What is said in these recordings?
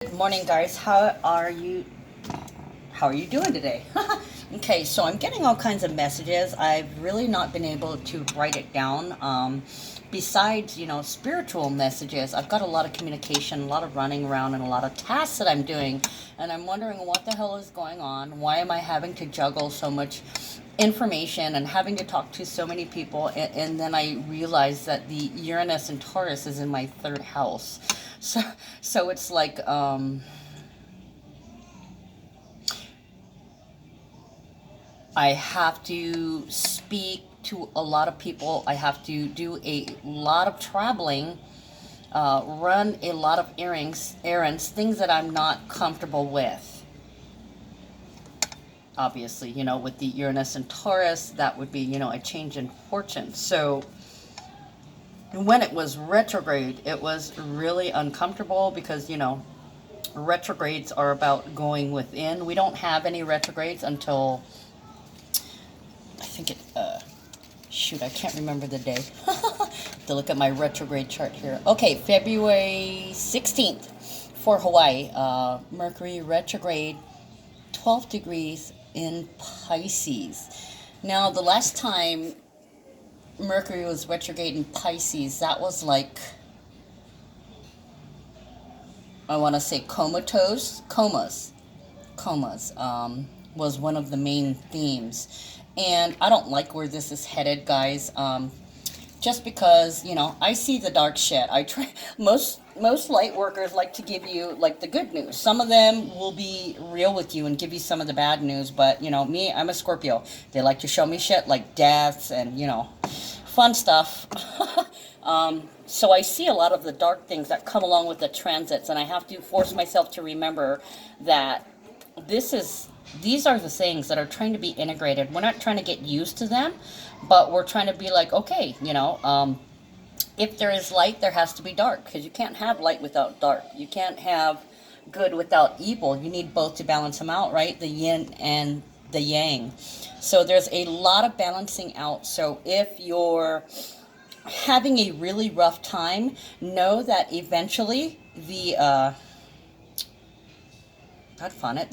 Good morning, guys. How are you doing today? Okay, so I'm getting all kinds of messages. I've really not been able to write it down. Besides, spiritual messages, I've got a lot of communication, a lot of running around, and a lot of tasks that I'm doing. And I'm wondering what the hell is going on. Why am I having to juggle so much information and having to talk to so many people? And then I realized that the Uranus and Taurus is in my third house. So it's like, I have to speak to a lot of people. I have to do a lot of traveling, run a lot of errands, things that I'm not comfortable with. Obviously, with the Uranus and Taurus, that would be, a change in fortune. So when it was retrograde, it was really uncomfortable because, retrogrades are about going within. We don't have any retrogrades until, I think shoot, I can't remember the day. To look at my retrograde chart here. Okay, February 16th for Hawaii. Mercury retrograde, 12 degrees in Pisces. Now, the last time Mercury was retrograde in Pisces, that was like, I want to say comas, was one of the main themes. And I don't like where this is headed, guys. Just because, I see the dark shit. I try, most light workers like to give you like the good news. Some of them will be real with you and give you some of the bad news, but me, I'm a Scorpio. They like to show me shit like deaths and fun stuff. So I see a lot of the dark things that come along with the transits, and I have to force myself to remember that these are the things that are trying to be integrated. We're not trying to get used to them, but we're trying to be like, okay, if there is light, there has to be dark, because you can't have light without dark. You can't have good without evil. You need both to balance them out, right? The yin and the yang. So there's a lot of balancing out. So if you're having a really rough time, know that eventually the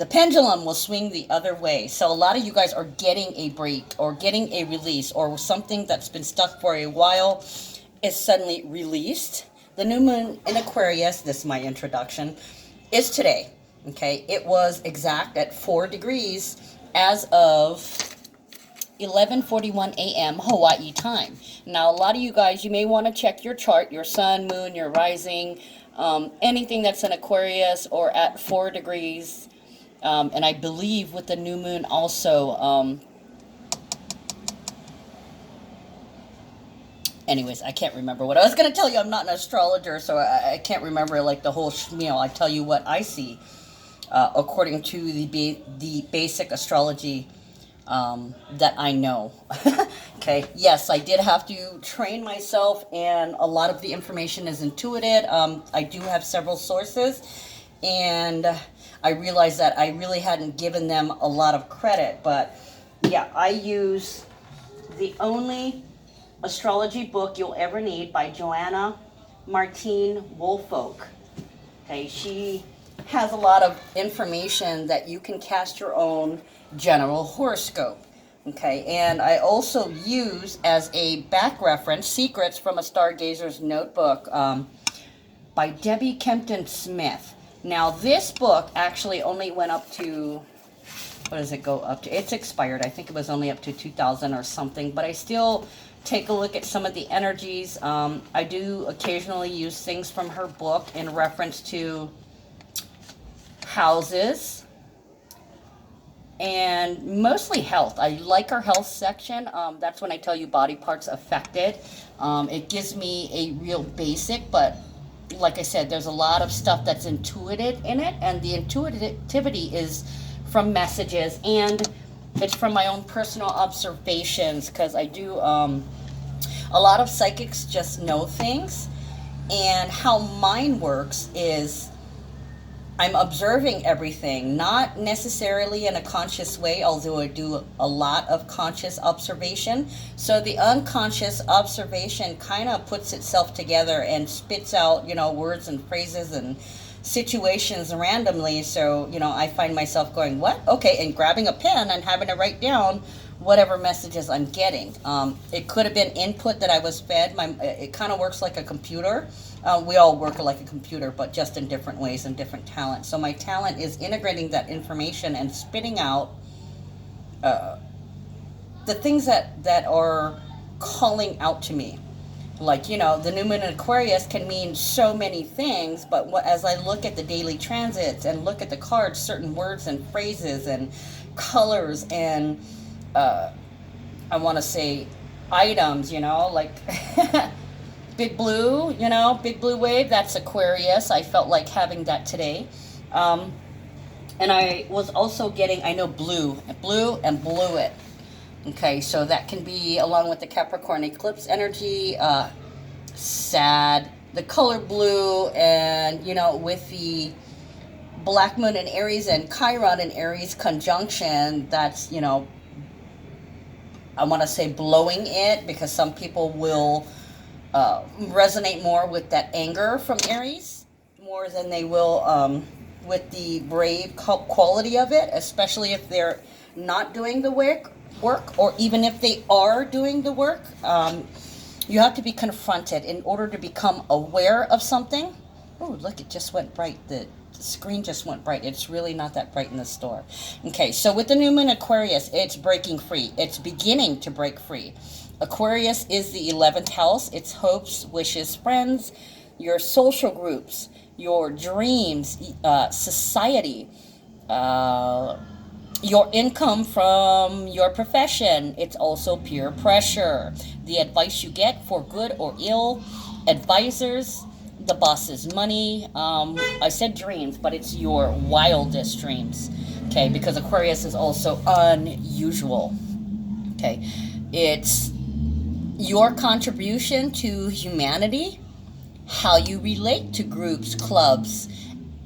pendulum will swing the other way. So a lot of you guys are getting a break or getting a release, or something that's been stuck for a while is suddenly released. The new moon in Aquarius, this is my introduction, is today. Okay, it was exact at 4 degrees as of 11:41 a.m. Hawaii time. Now, a lot of you guys, you may want to check your chart, your sun, moon, your rising, anything that's in Aquarius or at 4 degrees. And I believe with the new moon also, anyways, I can't remember what I was going to tell you. I'm not an astrologer, so I can't remember like the whole schmeal. I tell you what I see according to the basic astrology that I know. Okay, yes, I did have to train myself, and a lot of the information is intuitive. I do have several sources, and I realized that I really hadn't given them a lot of credit. But yeah, I use the only astrology book you'll ever need by Joanna Martine Woolfolk. Okay, she has a lot of information that you can cast your own general horoscope. Okay, and I also use as a back reference Secrets from a Stargazer's Notebook by Debbie Kempton Smith. Now, this book actually only went up to, what does it go up to? It's expired. I think it was only up to 2000 or something, but I still take a look at some of the energies. I do occasionally use things from her book in reference to houses and mostly health. I like her health section. That's when I tell you body parts affected. It gives me a real basic, but like I said, there's a lot of stuff that's intuitive in it, and the intuitivity is from messages, and it's from my own personal observations, because I do, a lot of psychics just know things, and how mine works is I'm observing everything, not necessarily in a conscious way, although I do a lot of conscious observation. So the unconscious observation kind of puts itself together and spits out, words and phrases and situations randomly. So, you know, I find myself going, what? Okay, and grabbing a pen and having to write down whatever messages I'm getting. It could have been input that I was fed. It kind of works like a computer. We all work like a computer, but just in different ways and different talents. So my talent is integrating that information and spitting out the things that are calling out to me. Like, you know, the new moon in Aquarius can mean so many things, but as I look at the daily transits and look at the cards, certain words and phrases and colors and I want to say items, you know, like big blue, you know, big blue wave, that's Aquarius. I felt like having that today. And I was also getting, I know blue and blew it. Okay, so that can be along with the Capricorn eclipse energy, sad, the color blue, and, you know, with the Black Moon in Aries and Chiron in Aries conjunction, that's, you know, I want to say blowing it, because some people will resonate more with that anger from Aries more than they will with the brave quality of it, especially if they're not doing the work, or even if they are doing the work. You have to be confronted in order to become aware of something. Oh, look, it just went bright. The screen just went bright. It's really not that bright in the store. Okay, so with the new moon Aquarius, it's breaking free. It's beginning to break free. Aquarius is the 11th house. It's hopes, wishes, friends, your social groups, your dreams, society, your income from your profession. It's also peer pressure. The advice you get for good or ill, advisors, the boss's money. I said dreams, but it's your wildest dreams. Okay, because Aquarius is also unusual. Okay, it's your contribution to humanity, how you relate to groups, clubs,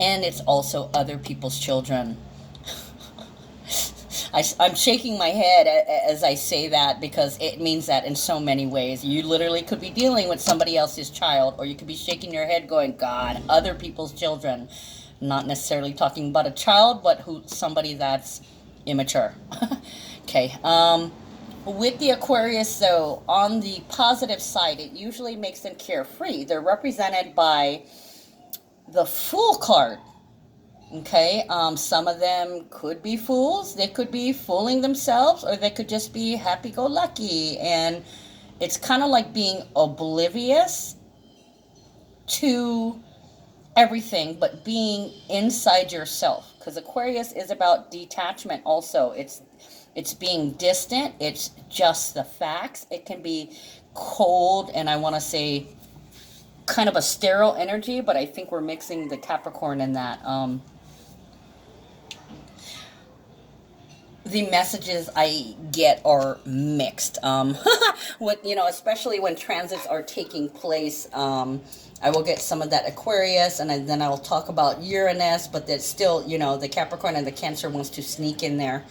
and it's also other people's children. I'm shaking my head as I say that, because it means that in so many ways. You literally could be dealing with somebody else's child, or you could be shaking your head going, God, other people's children. Not necessarily talking about a child, but somebody that's immature. Okay. With the Aquarius, though, on the positive side, it usually makes them carefree. They're represented by the Fool card. Okay, some of them could be fools. They could be fooling themselves, or they could just be happy-go-lucky. And it's kind of like being oblivious to everything, but being inside yourself. Because Aquarius is about detachment also. It's being distant. It's just the facts. It can be cold, and I want to say kind of a sterile energy, but I think we're mixing the Capricorn in that. The messages I get are mixed. With, you know, especially when transits are taking place, I will get some of that Aquarius, and then I will talk about Uranus, but that's still, you know, the Capricorn and the Cancer wants to sneak in there.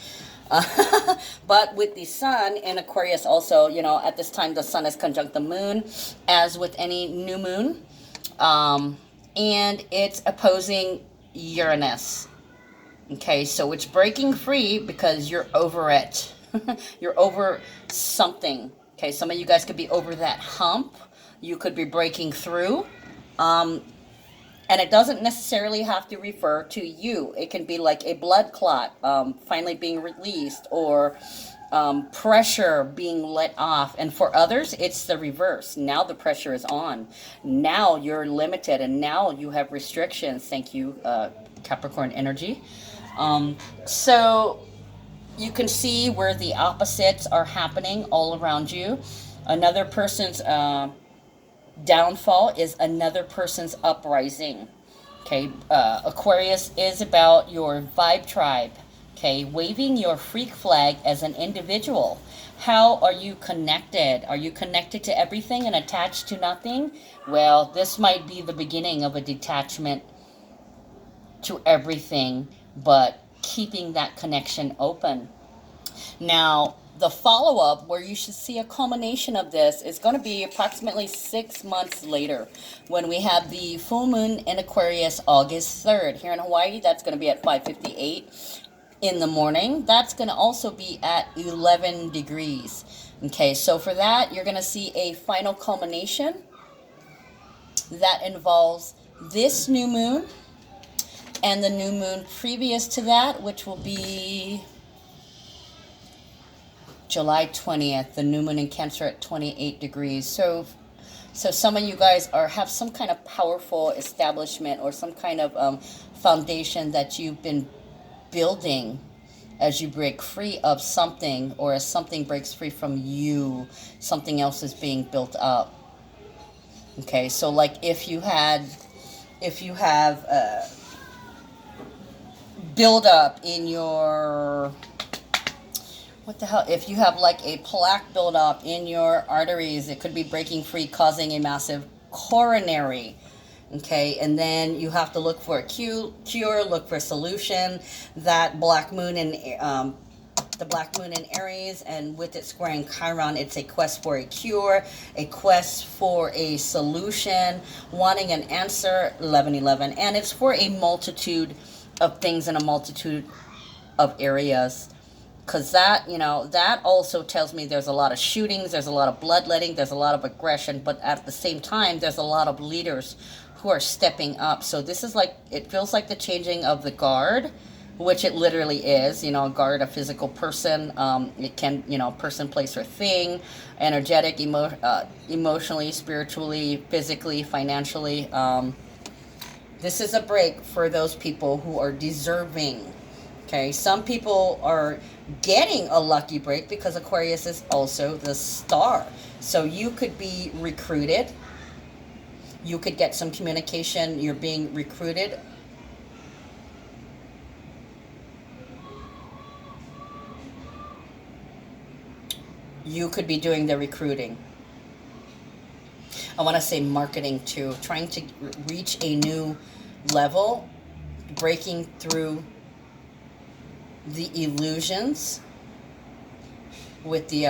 But with the sun in Aquarius also, you know, at this time the sun is conjunct the moon, as with any new moon, and it's opposing Uranus. Okay, so it's breaking free because you're over it. You're over something. Okay, some of you guys could be over that hump. You could be breaking through. And it doesn't necessarily have to refer to you. It can be like a blood clot finally being released, or pressure being let off. And for others, it's the reverse. Now the pressure is on. Now you're limited, and now you have restrictions. Thank you, Capricorn energy. So you can see where the opposites are happening all around you. Another person's downfall is another person's uprising. Okay, Aquarius is about your vibe tribe. Okay, waving your freak flag as an individual. How are you connected? Are you connected to everything and attached to nothing? Well, this might be the beginning of a detachment to everything, but keeping that connection open. Now, the follow-up, where you should see a culmination of this, is going to be approximately 6 months later, when we have the full moon in Aquarius, August 3rd. Here in Hawaii, that's going to be at 5:58 in the morning. That's going to also be at 11 degrees. Okay, so for that, you're going to see a final culmination that involves this new moon and the new moon previous to that, which will be July 20th, the new moon in Cancer at 28 degrees. So some of you guys have some kind of powerful establishment or some kind of foundation that you've been building as you break free of something, or as something breaks free from you, something else is being built up. Okay, so like if you have build up in your, what the hell, if you have like a plaque build up in your arteries, it could be breaking free, causing a massive coronary. Okay, and then you have to look for a cure, look for a solution. That black moon in the black moon in Aries, and with it squaring Chiron, it's a quest for a cure, a quest for a solution, wanting an answer, 1111, and it's for a multitude of things in a multitude of areas. Because that, that also tells me there's a lot of shootings, there's a lot of bloodletting, there's a lot of aggression, but at the same time, there's a lot of leaders who are stepping up. So this is like, it feels like the changing of the guard, which it literally is, a guard, a physical person. It can, person, place, or thing, energetic, emotionally, spiritually, physically, financially. This is a break for those people who are deserving. Okay, some people are getting a lucky break because Aquarius is also the star. So you could be recruited. You could get some communication. You're being recruited. You could be doing the recruiting. I want to say marketing too. Trying to reach a new level. Breaking through the illusions with the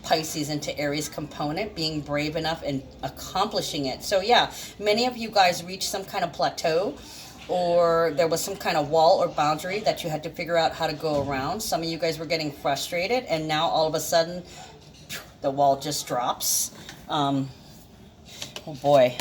Pisces into Aries component, being brave enough and accomplishing it. So yeah, many of you guys reached some kind of plateau, or there was some kind of wall or boundary that you had to figure out how to go around. Some of you guys were getting frustrated, and now all of a sudden the wall just drops. Oh boy.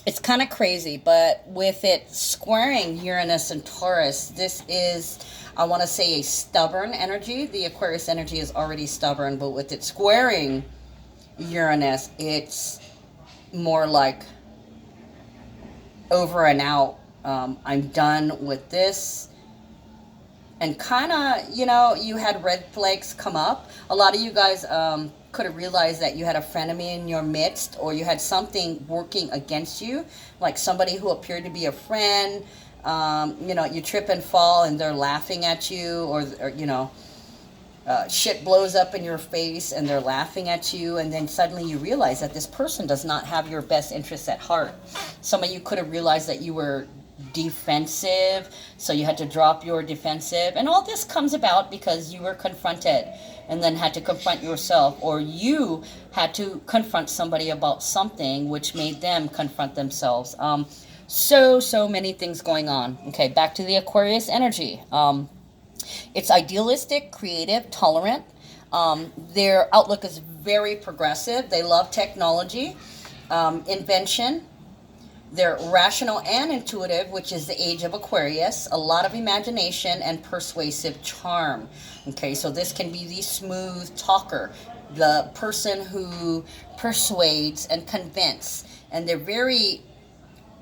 It's kind of crazy, but with it squaring Uranus and Taurus, this is, I want to say, a stubborn energy. The Aquarius energy is already stubborn, but with it squaring Uranus, it's more like over and out. I'm done with this. And kind of, you had red flags come up. A lot of you guys could have realized that you had a frenemy in your midst, or you had something working against you, like somebody who appeared to be a friend. You trip and fall and they're laughing at you, or shit blows up in your face and they're laughing at you, and then suddenly you realize that this person does not have your best interests at heart. Some of you could have realized that you were defensive, so you had to drop your defensive, and all this comes about because you were confronted and then had to confront yourself, or you had to confront somebody about something which made them confront themselves. So many things going on. Okay, back to the Aquarius energy. It's idealistic, creative, tolerant. Their outlook is very progressive. They love technology, invention. They're rational and intuitive, which is the age of Aquarius. A lot of imagination and persuasive charm. Okay, so this can be the smooth talker, the person who persuades and convinces. And they're very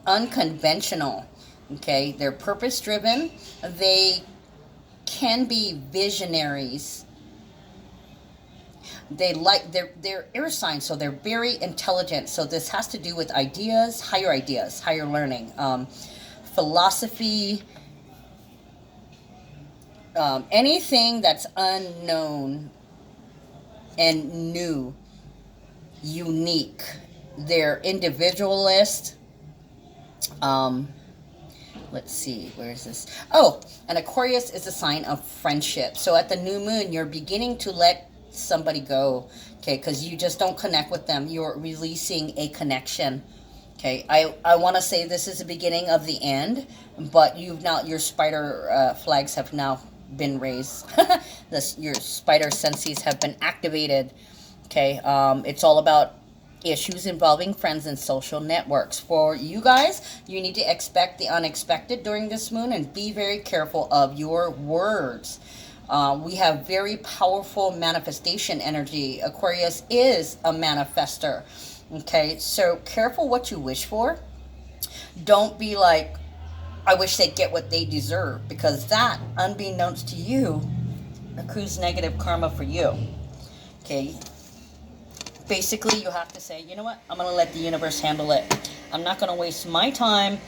unconventional. Okay, they're purpose-driven. They can be visionaries. They're air signs, so they're very intelligent. So this has to do with ideas, higher learning, philosophy, anything that's unknown and new, unique. They're individualist. let's see, where is this? Oh, and Aquarius is a sign of friendship. So at the new moon, you're beginning to let somebody go, okay, because you just don't connect with them. You're releasing a connection. Okay, I want to say this is the beginning of the end, but you've now, your spider flags have now been raised. Your spider senses have been activated. Okay, it's all about issues involving friends and social networks. For you guys, you need to expect the unexpected during this moon and be very careful of your words. We have very powerful manifestation energy. Aquarius is a manifester. Okay, so careful what you wish for. Don't be like, I wish they'd get what they deserve, because that, unbeknownst to you, accrues negative karma for you. Okay, basically you have to say, you know what, I'm going to let the universe handle it. I'm not going to waste my time.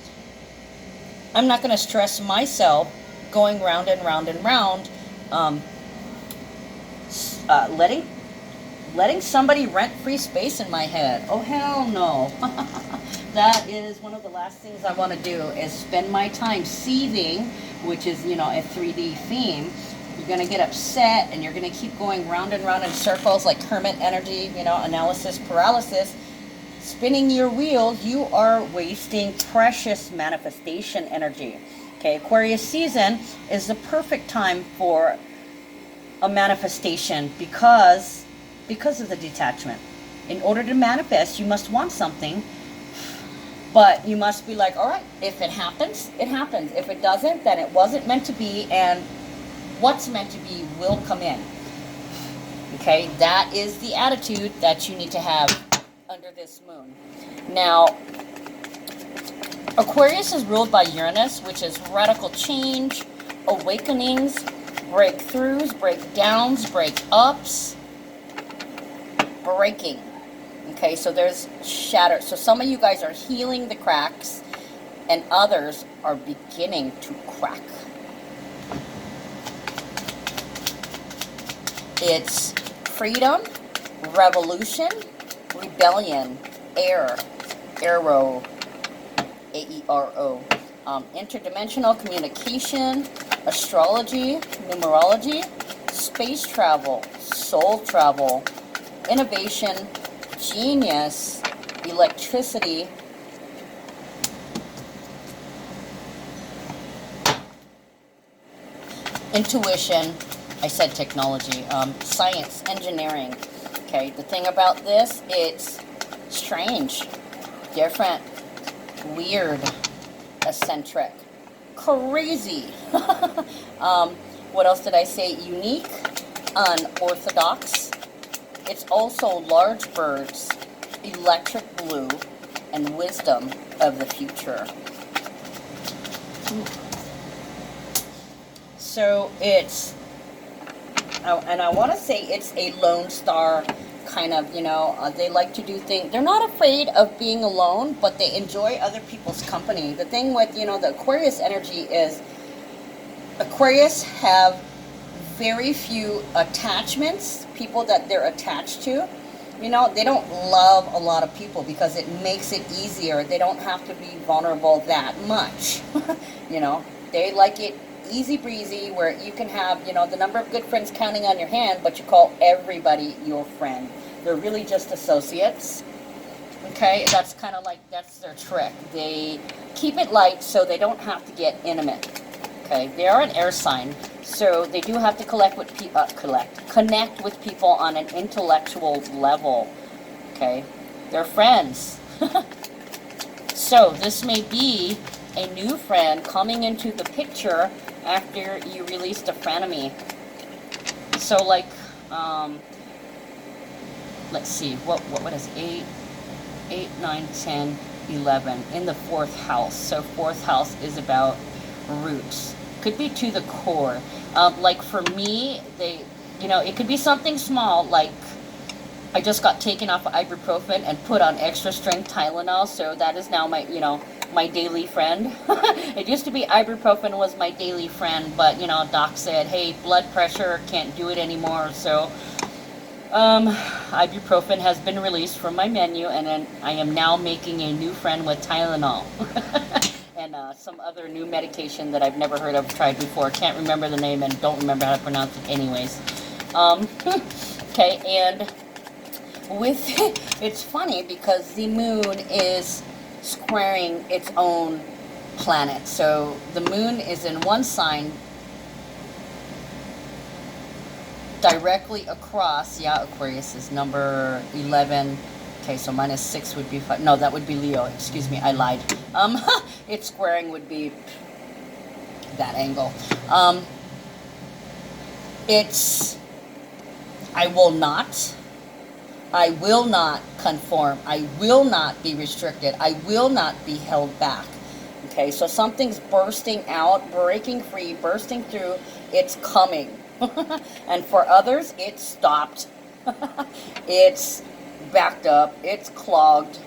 I'm not going to stress myself going round and round and round, letting somebody rent free space in my head. Oh, hell no. That is one of the last things I want to do, is spend my time seething, which is, you know, a 3D theme. You're going to get upset and you're going to keep going round and round in circles like hermit energy, you know, analysis paralysis. Spinning your wheels, you are wasting precious manifestation energy. Okay, Aquarius season is the perfect time for a manifestation because of the detachment. In order to manifest, you must want something, but you must be like, all right, if it happens, it happens. If it doesn't, then it wasn't meant to be, and what's meant to be will come in. Okay, that is the attitude that you need to have under this moon. Now, Aquarius is ruled by Uranus, which is radical change, awakenings, breakthroughs, breakdowns, breakups, breaking. Okay, so there's shatter. So some of you guys are healing the cracks, and others are beginning to crack. It's freedom, revolution, rebellion, arrow, A-E-R-O, interdimensional communication, astrology, numerology, space travel, soul travel, innovation, genius, electricity, intuition, I said technology, science, engineering. Okay, the thing about this, it's strange, different, weird, eccentric, crazy. What else did I say? Unique, unorthodox. It's also large birds, electric blue, and wisdom of the future. So it's, and I want to say it's a lone star kind of, you know, they like to do things. They're not afraid of being alone, but they enjoy other people's company. The thing with, you know, the Aquarius energy is Aquarius have very few attachments, people that they're attached to. You know, they don't love a lot of people because it makes it easier. They don't have to be vulnerable that much. You know, they like it easy breezy, where you can have, you know, the number of good friends counting on your hand, but you call everybody your friend. They're really just associates. Okay, that's kind of like, that's their trick. They keep it light so they don't have to get intimate. Okay, they are an air sign, so they do have to connect with people on an intellectual level. Okay, they're friends. So this may be a new friend coming into the picture after you released a frenemy. So like, let's see, what is 8, 9, 10, 11 in the 4th house. So 4th house is about roots. Could be to the core. Like for me, you know, it could be something small, like I just got taken off of ibuprofen and put on extra strength Tylenol, so that is now my, you know, my daily friend. It used to be ibuprofen was my daily friend, but, you know, doc said, hey, blood pressure, can't do it anymore, so ibuprofen has been released from my menu, and then I am now making a new friend with Tylenol. and some other new medication that I've never heard of, tried before. Can't remember the name and don't remember how to pronounce it anyways. Okay, and with it's funny because the moon is squaring its own planet. So the moon is in one sign directly across, yeah, Aquarius is number 11. Okay, so -6 would be 5. No, that would be Leo. Excuse me, I lied. Its squaring would be that angle. It's, I will not conform. I will not be restricted. I will not be held back. Okay, so something's bursting out, breaking free, bursting through. It's coming. And for others, it stopped. It's backed up. It's clogged.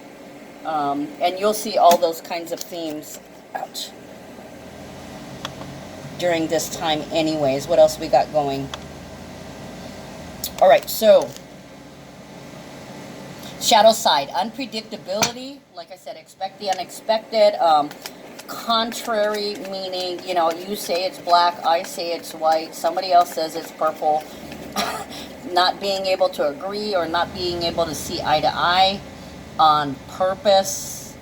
And you'll see all those kinds of themes, ouch, during this time anyways. What else we got going? All right, so shadow side, unpredictability. Like I said, expect the unexpected. Contrary, meaning, you know, you say it's black, I say it's white, somebody else says it's purple. Not being able to agree or not being able to see eye to eye on purpose.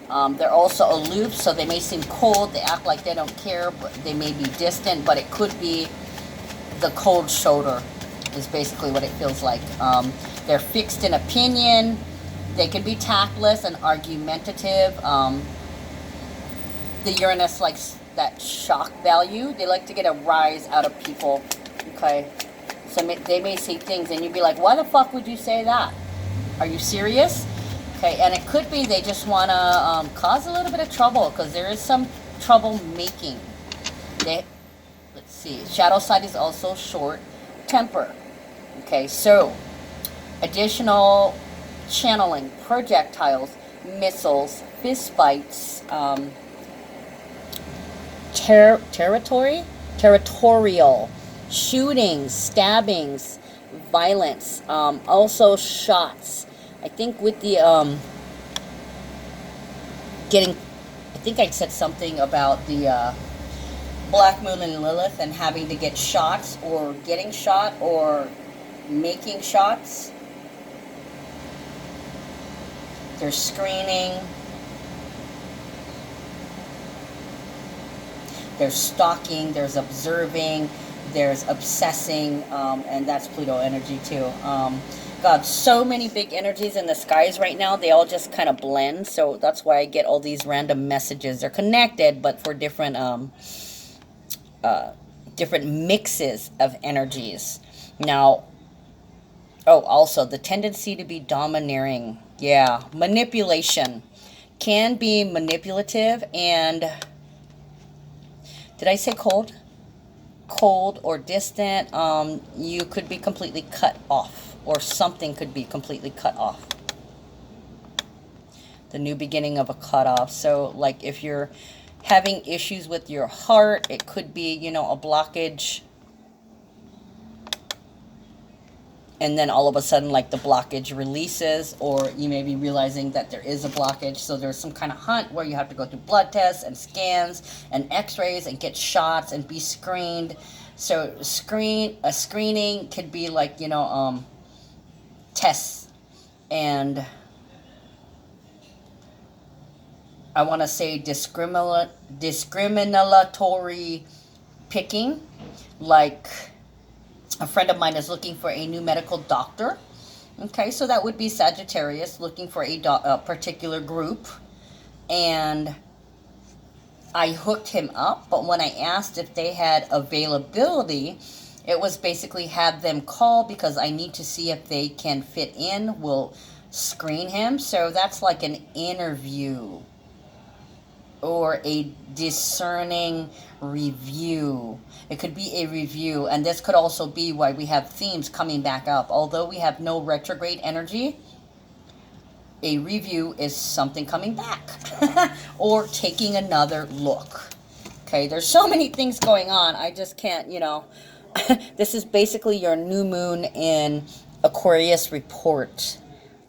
They're also aloof, so they may seem cold. They act like they don't care, but they may be distant, but it could be the cold shoulder is basically what it feels like. They're fixed in opinion. They can be tactless and argumentative. The Uranus likes that shock value. They like to get a rise out of people. Okay, so they may say things and you'd be like, why the fuck would you say that? Are you serious? Okay, and it could be they just want to cause a little bit of trouble, because there is some trouble making. Let's see, shadow side is also short temper. Okay, so additional channeling, projectiles, missiles, fist fights, territorial, shootings, stabbings, violence, also shots. I think with the I think I said something about the Black Moon and Lilith and having to get shots or getting shot or making shots. There's screening. There's stalking. There's observing. There's obsessing. And that's Pluto energy too. God, so many big energies in the skies right now. They all just kind of blend. So that's why I get all these random messages. They're connected, but for different different mixes of energies. Now, oh, also the tendency to be domineering. Yeah, manipulation. Can be manipulative and... Did I say cold? Cold or distant. You could be completely cut off. Or something could be completely cut off. The new beginning of a cutoff. So, like, if you're having issues with your heart, it could be, you know, a blockage. And then all of a sudden, like, the blockage releases. Or you may be realizing that there is a blockage. So there's some kind of hunt where you have to go through blood tests and scans and x-rays and get shots and be screened. So a screening could be like, you know, tests, and I want to say discriminatory picking. Like, a friend of mine is looking for a new medical doctor. Okay, so that would be Sagittarius looking for a particular group, and I hooked him up, but when I asked if they had availability, it was basically have them call because I need to see if they can fit in. We'll screen him. So that's like an interview or a discerning review. It could be a review. And this could also be why we have themes coming back up. Although we have no retrograde energy, a review is something coming back or taking another look. Okay, there's so many things going on. I just can't, you know... This is basically your new moon in Aquarius report.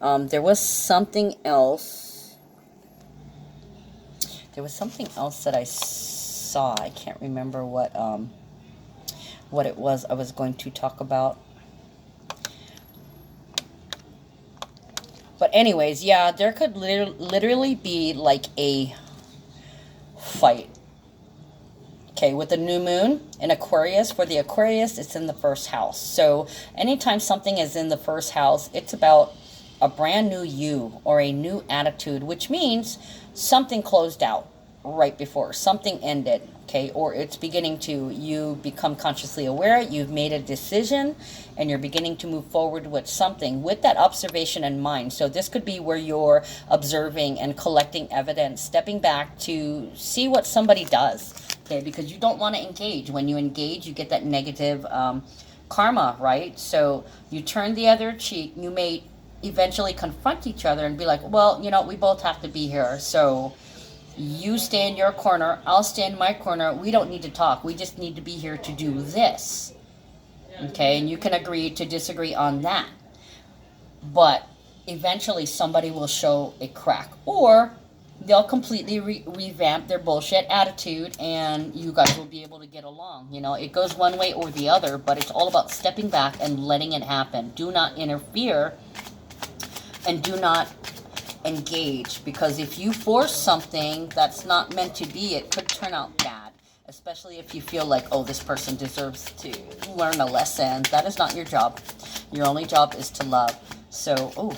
There was something else. There was something else that I saw. I can't remember what it was I was going to talk about. But anyways, yeah, there could literally be like a fight. Okay, with the new moon in Aquarius, for the Aquarius, it's in the first house. So anytime something is in the first house, it's about a brand new you or a new attitude, which means something closed out right before, something ended, okay, or it's beginning to, you become consciously aware, you've made a decision, and you're beginning to move forward with something with that observation in mind. So this could be where you're observing and collecting evidence, stepping back to see what somebody does, okay, because you don't want to engage. When you engage, you get that negative karma, right? So you turn the other cheek, you may eventually confront each other and be like, well, you know, we both have to be here, so you stay in your corner, I'll stay in my corner. We don't need to talk. We just need to be here to do this. Okay, and you can agree to disagree on that. But eventually somebody will show a crack. Or they'll completely revamp their bullshit attitude and you guys will be able to get along. You know, it goes one way or the other, but it's all about stepping back and letting it happen. Do not interfere and do not engage, because if you force something that's not meant to be, it could turn out bad, especially if you feel like, oh, this person deserves to learn a lesson. That is not your job. Your only job is to love. So, oh,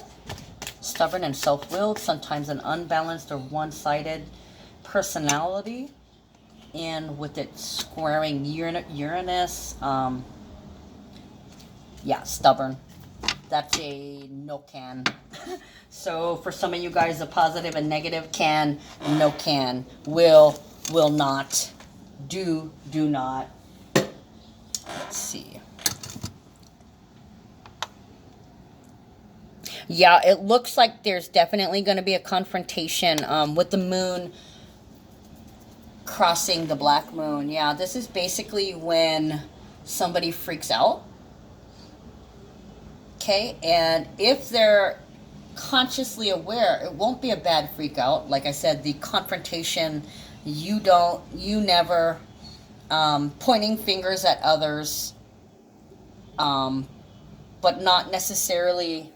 stubborn and self-willed, sometimes an unbalanced or one-sided personality, and with it squaring Uranus, yeah, stubborn. That's a no can. So for some of you guys, a positive and negative: can, no can, will not, do not. Let's see. Yeah, it looks like there's definitely going to be a confrontation with the moon crossing the black moon. Yeah, this is basically when somebody freaks out. Okay, and if they're consciously aware, it won't be a bad freak out. Like I said, the confrontation, you never pointing fingers at others, but not necessarily,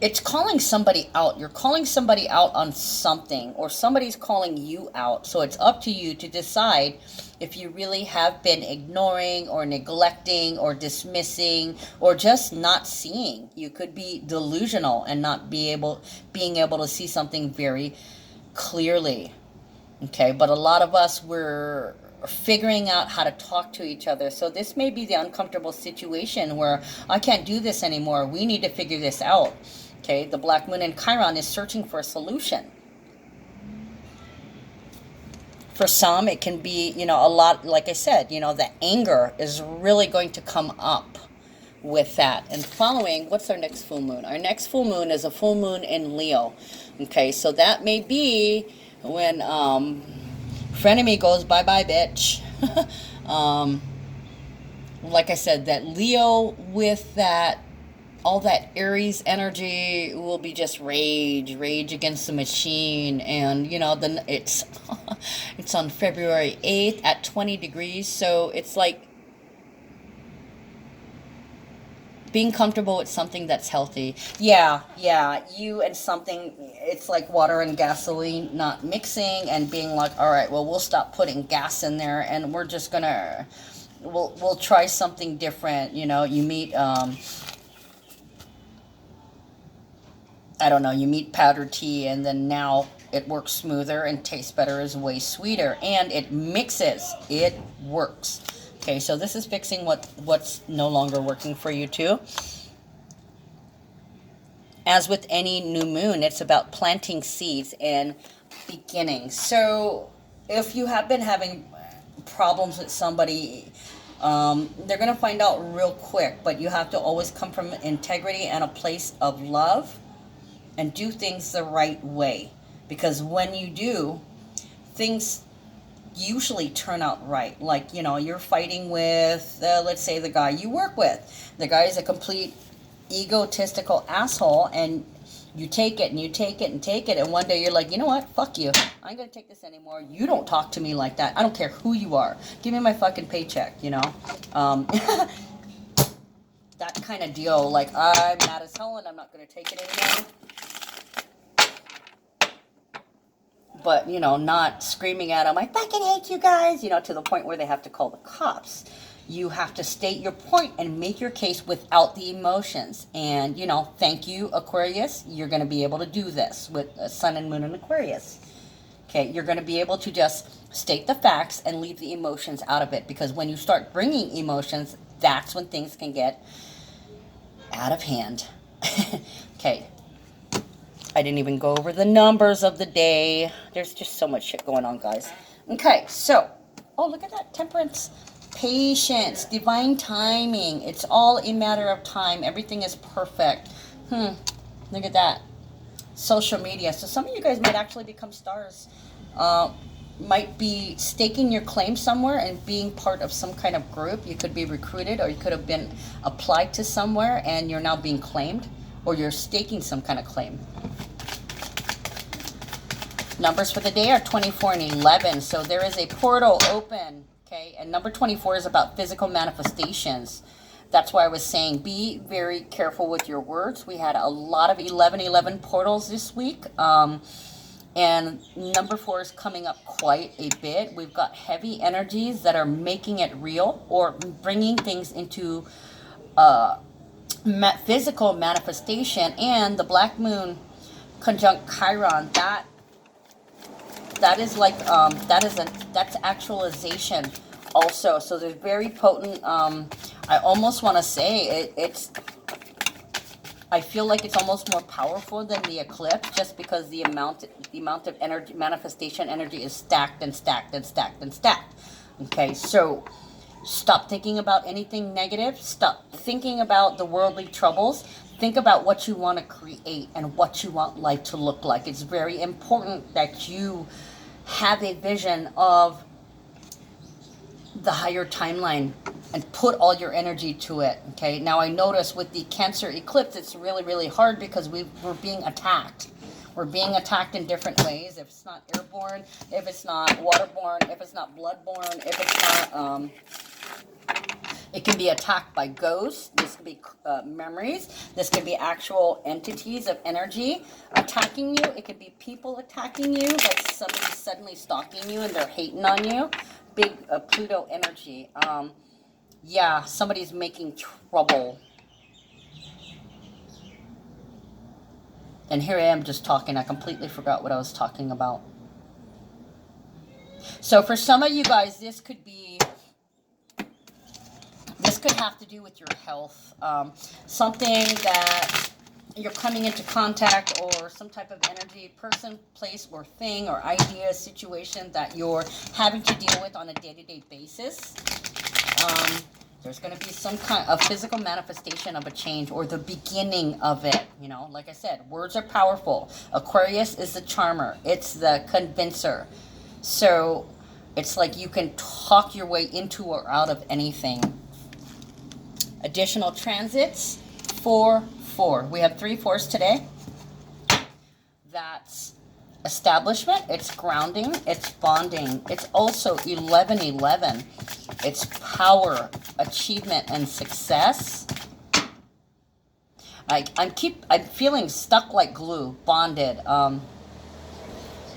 it's calling somebody out. You're calling somebody out on something, or somebody's calling you out. So it's up to you to decide if you really have been ignoring or neglecting or dismissing or just not seeing. You could be delusional and not being able to see something very clearly. Okay, but a lot of us, we're figuring out how to talk to each other. So this may be the uncomfortable situation where I can't do this anymore. We need to figure this out. Okay, the black moon in Chiron is searching for a solution. For some, it can be, you know, a lot, like I said, you know, the anger is really going to come up with that. And following, what's our next full moon? Our next full moon is a full moon in Leo. Okay, so that may be when frenemy goes bye-bye, bitch. Like I said, that Leo with that, all that Aries energy will be just rage against the machine. And, you know, then it's on February 8th at 20 degrees. So it's like being comfortable with something that's healthy. Yeah, you and something, it's like water and gasoline not mixing, and being like, all right, well, we'll stop putting gas in there and we're just gonna, we'll try something different. You know, you meet, I don't know, you meet powdered tea, and then now it works smoother and tastes better, is way sweeter, and it mixes. It works. Okay, so this is fixing what's no longer working for you too. As with any new moon, it's about planting seeds and beginning. So if you have been having problems with somebody, they're going to find out real quick, but you have to always come from integrity and a place of love, and do things the right way. Because when you do, things usually turn out right. Like, you know, you're fighting with, let's say, the guy you work with. The guy is a complete egotistical asshole, and You take it and you take it and take it, and one day you're like, you know what? Fuck you. I ain't gonna take this anymore. You don't talk to me like that. I don't care who you are. Give me my fucking paycheck, you know? That kind of deal. Like, I'm mad as hell and I'm not gonna take it anymore. But, you know, not screaming at them, I fucking hate you guys, you know, to the point where they have to call the cops. You have to state your point and make your case without the emotions. And, you know, thank you, Aquarius. You're going to be able to do this with Sun and Moon in Aquarius. Okay, you're going to be able to just state the facts and leave the emotions out of it. Because when you start bringing emotions, that's when things can get out of hand. Okay. I didn't even go over the numbers of the day. There's just so much shit going on, guys. Okay, so, oh, look at that, Temperance. Patience, divine timing. It's all a matter of time. Everything is perfect. Look at that. Social media. So some of you guys might actually become stars. Might be staking your claim somewhere and being part of some kind of group. You could be recruited, or you could have been applied to somewhere and you're now being claimed, or you're staking some kind of claim. Numbers for the day are 24 and 11. So there is a portal open. Okay, and number 24 is about physical manifestations. That's why I was saying be very careful with your words. We had a lot of 11-11 portals this week. And number 4 is coming up quite a bit. We've got heavy energies that are making it real or bringing things into physical manifestation. And the Black Moon conjunct Chiron, that is like that's actualization also. So there's very potent. I almost want to say I feel like it's almost more powerful than the eclipse, just because the amount of energy, manifestation energy, is stacked and stacked and stacked and stacked. Okay, so stop thinking about anything negative. Stop thinking about the worldly troubles. Think about what you want to create and what you want life to look like. It's very important that you have a vision of the higher timeline and put all your energy to it. Okay, now I notice with the Cancer eclipse, it's really, really hard because we're being attacked. We're being attacked in different ways. If it's not airborne, if it's not waterborne, if it's not bloodborne, if it's not... It can be attacked by ghosts. This can be memories. This can be actual entities of energy attacking you. It could be people attacking you, like somebody suddenly stalking you and they're hating on you. Big Pluto energy. Yeah, somebody's making trouble. And here I am just talking. I completely forgot what I was talking about. So for some of you guys, this could have to do with your health. Something that you're coming into contact, or some type of energy, person, place, or thing, or idea, situation that you're having to deal with on a day-to-day basis. There's going to be some kind of physical manifestation of a change, or the beginning of it. You know, like I said, words are powerful. Aquarius is the charmer. It's the convincer. So it's like you can talk your way into or out of anything. Additional transits, 4-4. We have 3 4s today. That's establishment, it's grounding, it's bonding. It's also 11-11. It's power, achievement, and success. I'm feeling stuck like glue, bonded.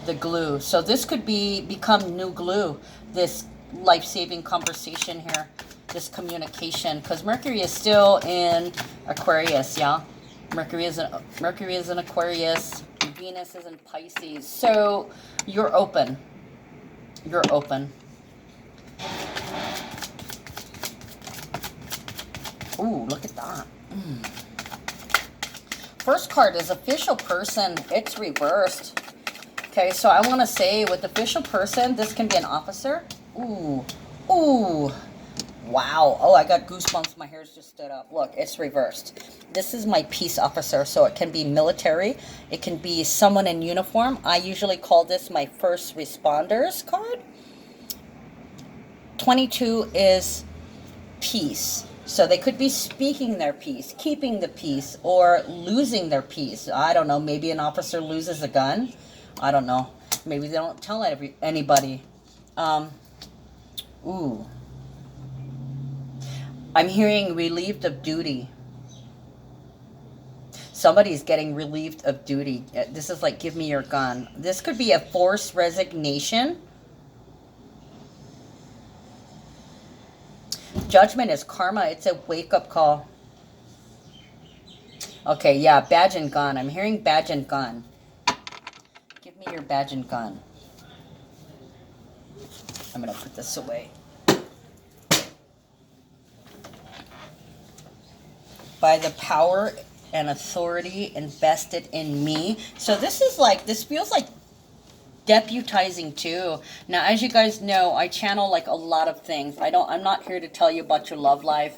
The glue. So this could become new glue. This life-saving conversation here. This communication, because Mercury is still in Aquarius, yeah? Mercury is in Aquarius. Venus is in Pisces. So you're open. You're open. Ooh, look at that. First card is official person. It's reversed. Okay, so I want to say with official person, this can be an officer. Ooh. Ooh. Wow. Oh, I got goosebumps. My hair's just stood up. Look, it's reversed. This is my peace officer. So it can be military. It can be someone in uniform. I usually call this my first responders card. 22 is peace. So they could be speaking their peace, keeping the peace, or losing their peace. I don't know. Maybe an officer loses a gun. I don't know. Maybe they don't tell anybody. Ooh. I'm hearing relieved of duty. Somebody's getting relieved of duty. This is like, give me your gun. This could be a forced resignation. Judgment is karma. It's a wake-up call. Okay, yeah, badge and gun. I'm hearing badge and gun. Give me your badge and gun. I'm going to put this away. By the power and authority invested in me. So this is like, this feels like deputizing too. Now, as you guys know, I channel like a lot of things. I'm not here to tell you about your love life.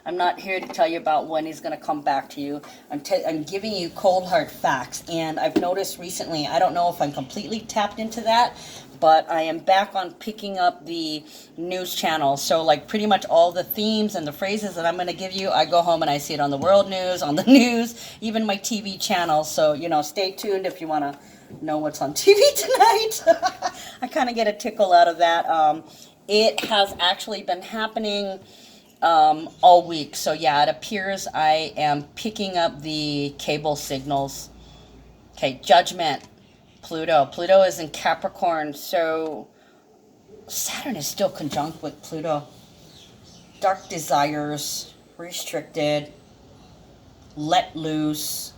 I'm not here to tell you about when he's going to come back to you. I'm giving you cold hard facts. And I've noticed recently, I don't know if I'm completely tapped into that, but I am back on picking up the news channel. So like pretty much all the themes and the phrases that I'm going to give you, I go home and I see it on the world news, on the news, even my TV channel. So, you know, stay tuned if you want to know what's on TV tonight. I kind of get a tickle out of that. It has actually been happening all week. So yeah, it appears I am picking up the cable signals. Okay, judgment. Pluto. Pluto is in Capricorn, so Saturn is still conjunct with Pluto. Dark desires, restricted, let loose.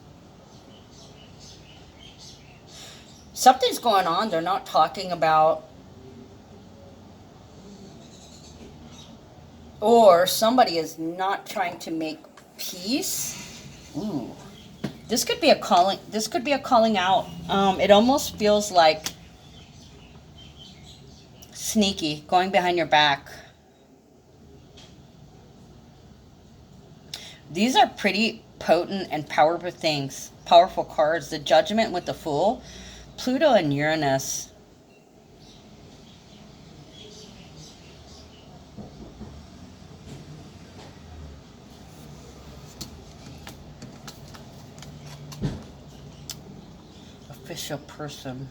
Something's going on they're not talking about. Or somebody is not trying to make peace. Ooh. This could be a calling. This could be a calling out. It almost feels like sneaky, going behind your back. These are pretty potent and powerful things. Powerful cards. The Judgment with the Fool. Pluto and Uranus. Official person.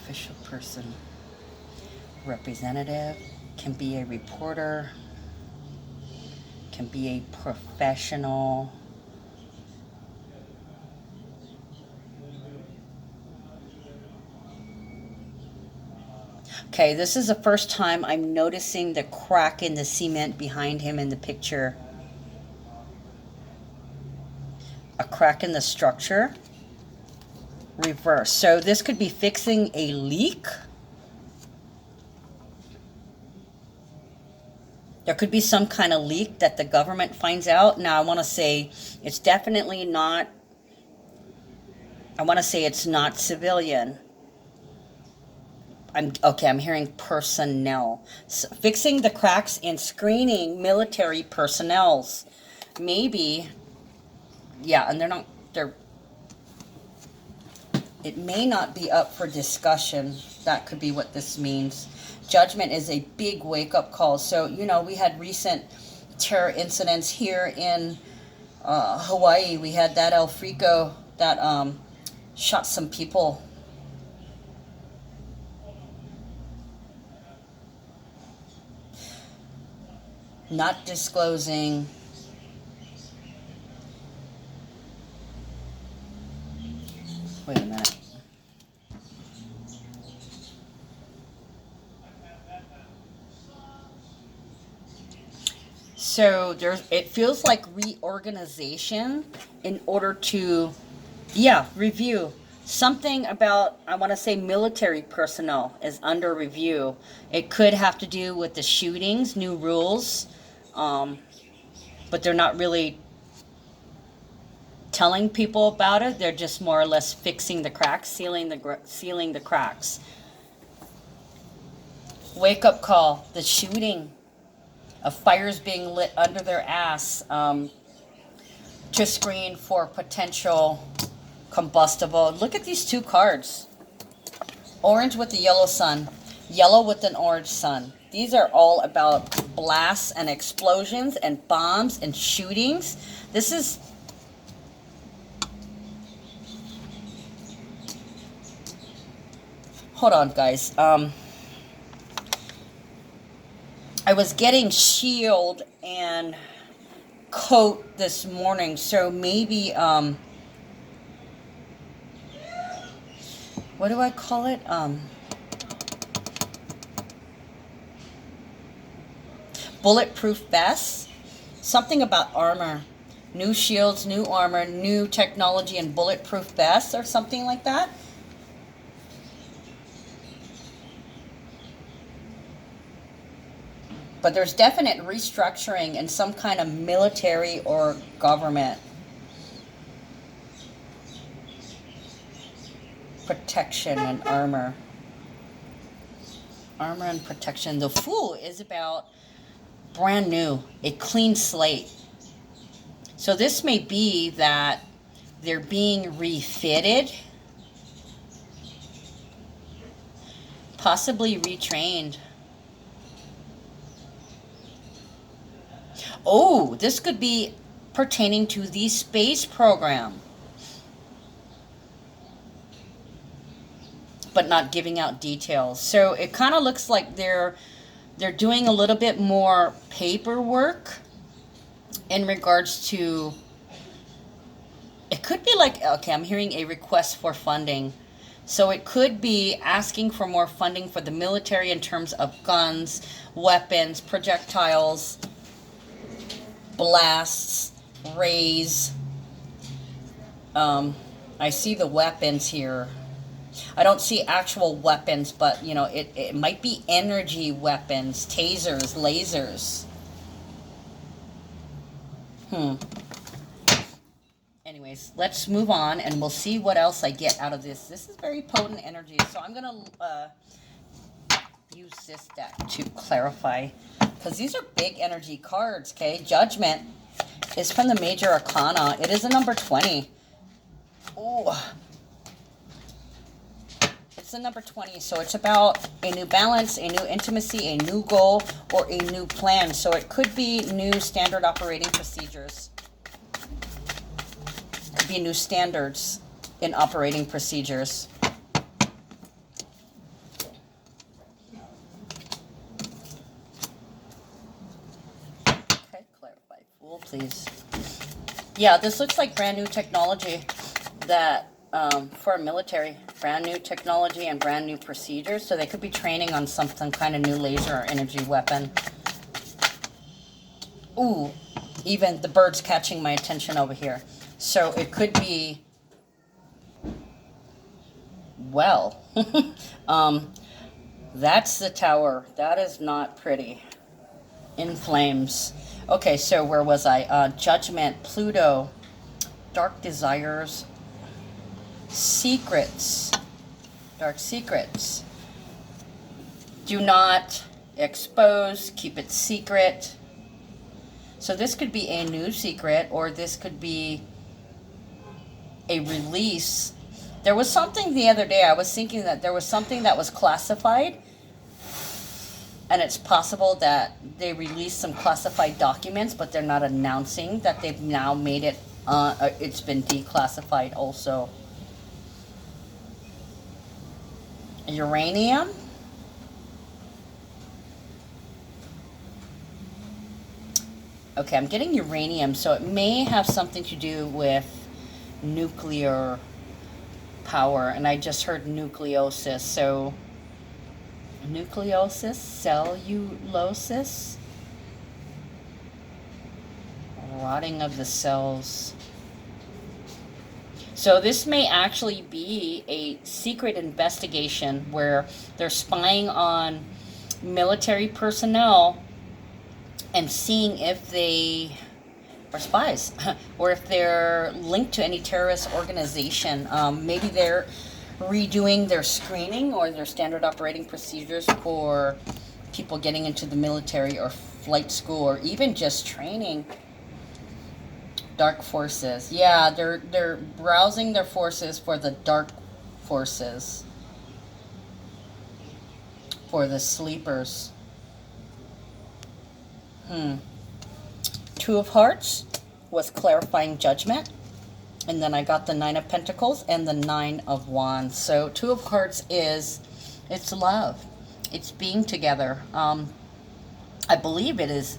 Official person. Representative. Can be a reporter. Can be a professional. Okay, this is the first time I'm noticing the crack in the cement behind him in the picture. A crack in the structure. Reverse. So this could be fixing a leak. There could be some kind of leak that the government finds out. Now, I want to say it's definitely not, I want to say it's not civilian. I'm hearing personnel. So fixing the cracks and screening military personnels. Maybe, yeah, and it may not be up for discussion. That could be what this means. Judgment is a big wake-up call. So, you know, we had recent terror incidents here in Hawaii. We had that El Frico that shot some people. Not disclosing. Wait a minute. So it feels like reorganization in order to, yeah, review. Something about, I want to say military personnel is under review. It could have to do with the shootings, new rules, but they're not really telling people about it. They're just more or less fixing the cracks, sealing the cracks. Wake up call, the shooting of fires being lit under their ass to screen for potential combustible. Look at these two cards. Orange with the yellow sun. Yellow with an orange sun. These are all about blasts and explosions and bombs and shootings. This is... Hold on, guys. I was getting shield and coat this morning, so maybe, what do I call it? Bulletproof vest. Something about armor. New shields, new armor, new technology, and bulletproof vests, or something like that. But there's definite restructuring in some kind of military or government. Protection and armor. Armor and protection. The Fool is about brand new, a clean slate. So this may be that they're being refitted, possibly retrained. Oh, this could be pertaining to the space program, but not giving out details. So it kind of looks like they're doing a little bit more paperwork in regards to, it could be like, okay, I'm hearing a request for funding. So it could be asking for more funding for the military in terms of guns, weapons, projectiles, blasts, rays. I see the weapons here. I don't see actual weapons, but you know, it might be energy weapons, tasers, lasers. Anyways, let's move on and we'll see what else I get out of this. This is very potent energy, so I'm gonna use this deck to clarify, because these are big energy cards. Okay, Judgment is from the Major Arcana. It is a number 20. Oh, it's a number 20, so it's about a new balance, a new intimacy, a new goal, or a new plan. So it could be new standard operating procedures. It could be new standards in operating procedures. Please. Yeah, this looks like brand new technology that for military, brand new technology and brand new procedures. So they could be training on some kind of new laser or energy weapon. Ooh, even the bird's catching my attention over here. So it could be, well, that's the tower. That is not pretty. In flames. Okay, so where was I? Judgment, Pluto, Dark Desires, Secrets, Dark Secrets. Do not expose, keep it secret. So this could be a new secret, or this could be a release. There was something the other day, I was thinking that there was something that was classified, and it's possible that they released some classified documents, but they're not announcing that they've now made it, it's been declassified also. Uranium. Okay, I'm getting uranium, so it may have something to do with nuclear power, and I just heard nucleosis, so nucleosis, cellulosis, rotting of the cells. So this may actually be a secret investigation where they're spying on military personnel and seeing if they are spies or if they're linked to any terrorist organization. Maybe they're redoing their screening or their standard operating procedures for people getting into the military or flight school, or even just training. Dark forces. Yeah, they're browsing their forces for the dark forces. for the sleepers. Two of Hearts was clarifying judgment. And then I got the Nine of Pentacles and the Nine of Wands. So Two of Hearts is, it's love. It's being together. I believe it is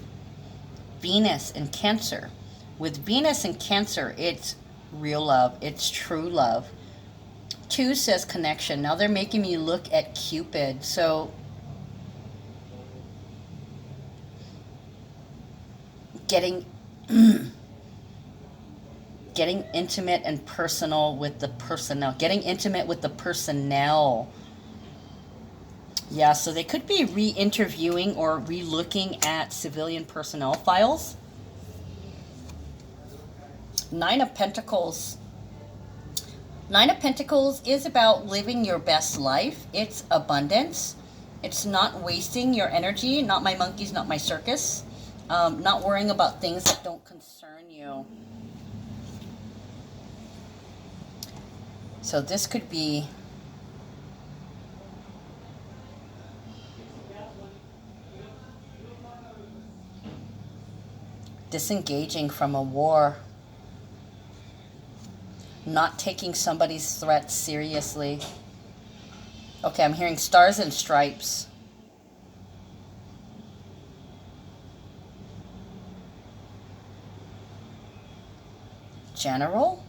Venus and Cancer. With Venus and Cancer, it's real love. It's true love. Two says connection. Now they're making me look at Cupid. So getting intimate and personal with the personnel. Getting intimate with the personnel. Yeah, so they could be re-interviewing or re-looking at civilian personnel files. Nine of Pentacles. Nine of Pentacles is about living your best life. It's abundance. It's not wasting your energy. Not my monkeys, not my circus. Not worrying about things that don't concern you. So this could be disengaging from a war. Not taking somebody's threats seriously. Okay, I'm hearing Stars and Stripes. General?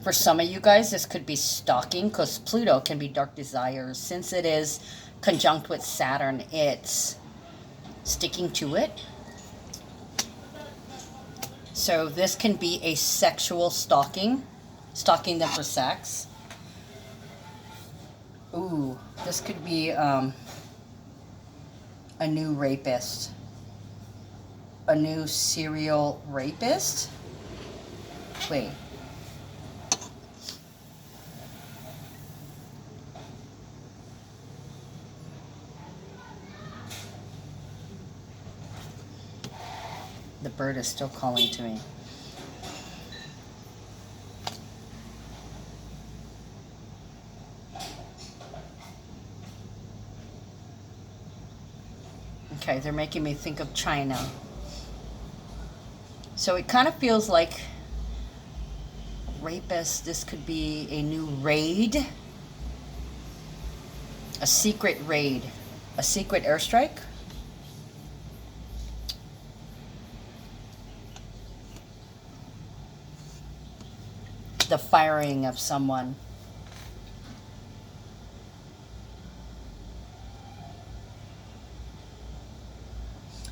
For some of you guys, this could be stalking, because Pluto can be dark desires. Since it is conjunct with Saturn, it's sticking to it. So this can be a sexual stalking them for sex. Ooh, this could be a new rapist. A new serial rapist? Wait. The bird is still calling to me. Okay, they're making me think of China. So it kind of feels like rapist. This could be a new raid. A secret raid. A secret airstrike. The firing of someone.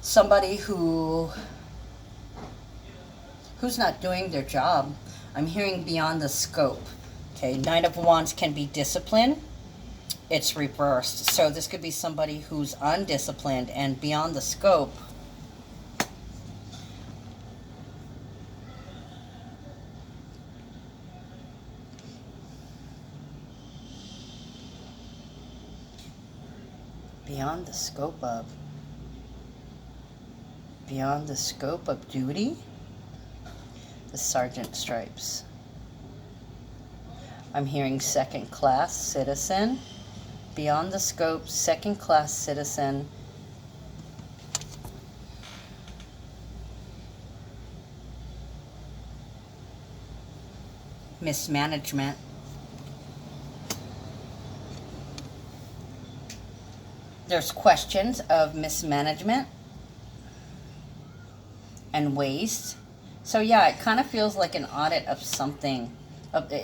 Somebody who's not doing their job. I'm hearing beyond the scope. Okay, Knight of Wands can be discipline. It's reversed. So this could be somebody who's undisciplined and beyond the scope. Beyond the scope of duty. The Sergeant Stripes. I'm hearing second class citizen. Beyond the scope, second class citizen. Mismanagement. There's questions of mismanagement and waste. So yeah, it kind of feels like an audit of something.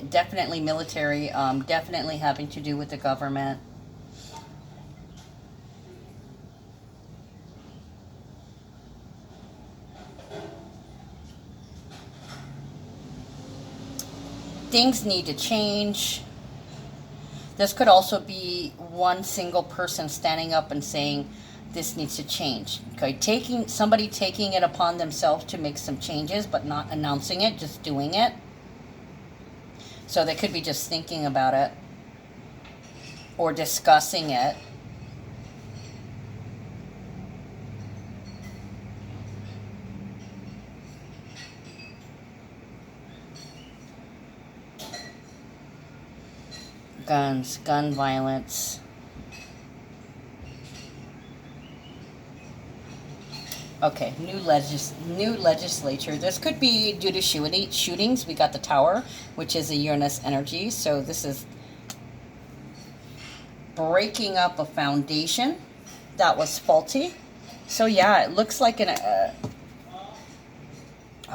Definitely military, definitely having to do with the government. Things need to change. This could also be one single person standing up and saying, this needs to change. Okay, somebody taking it upon themselves to make some changes, but not announcing it, just doing it. So they could be just thinking about it or discussing it. Guns, gun violence. Okay, new legislature. This could be due to shootings. We got the Tower, which is a Uranus energy. So this is breaking up a foundation that was faulty. So yeah, it looks like I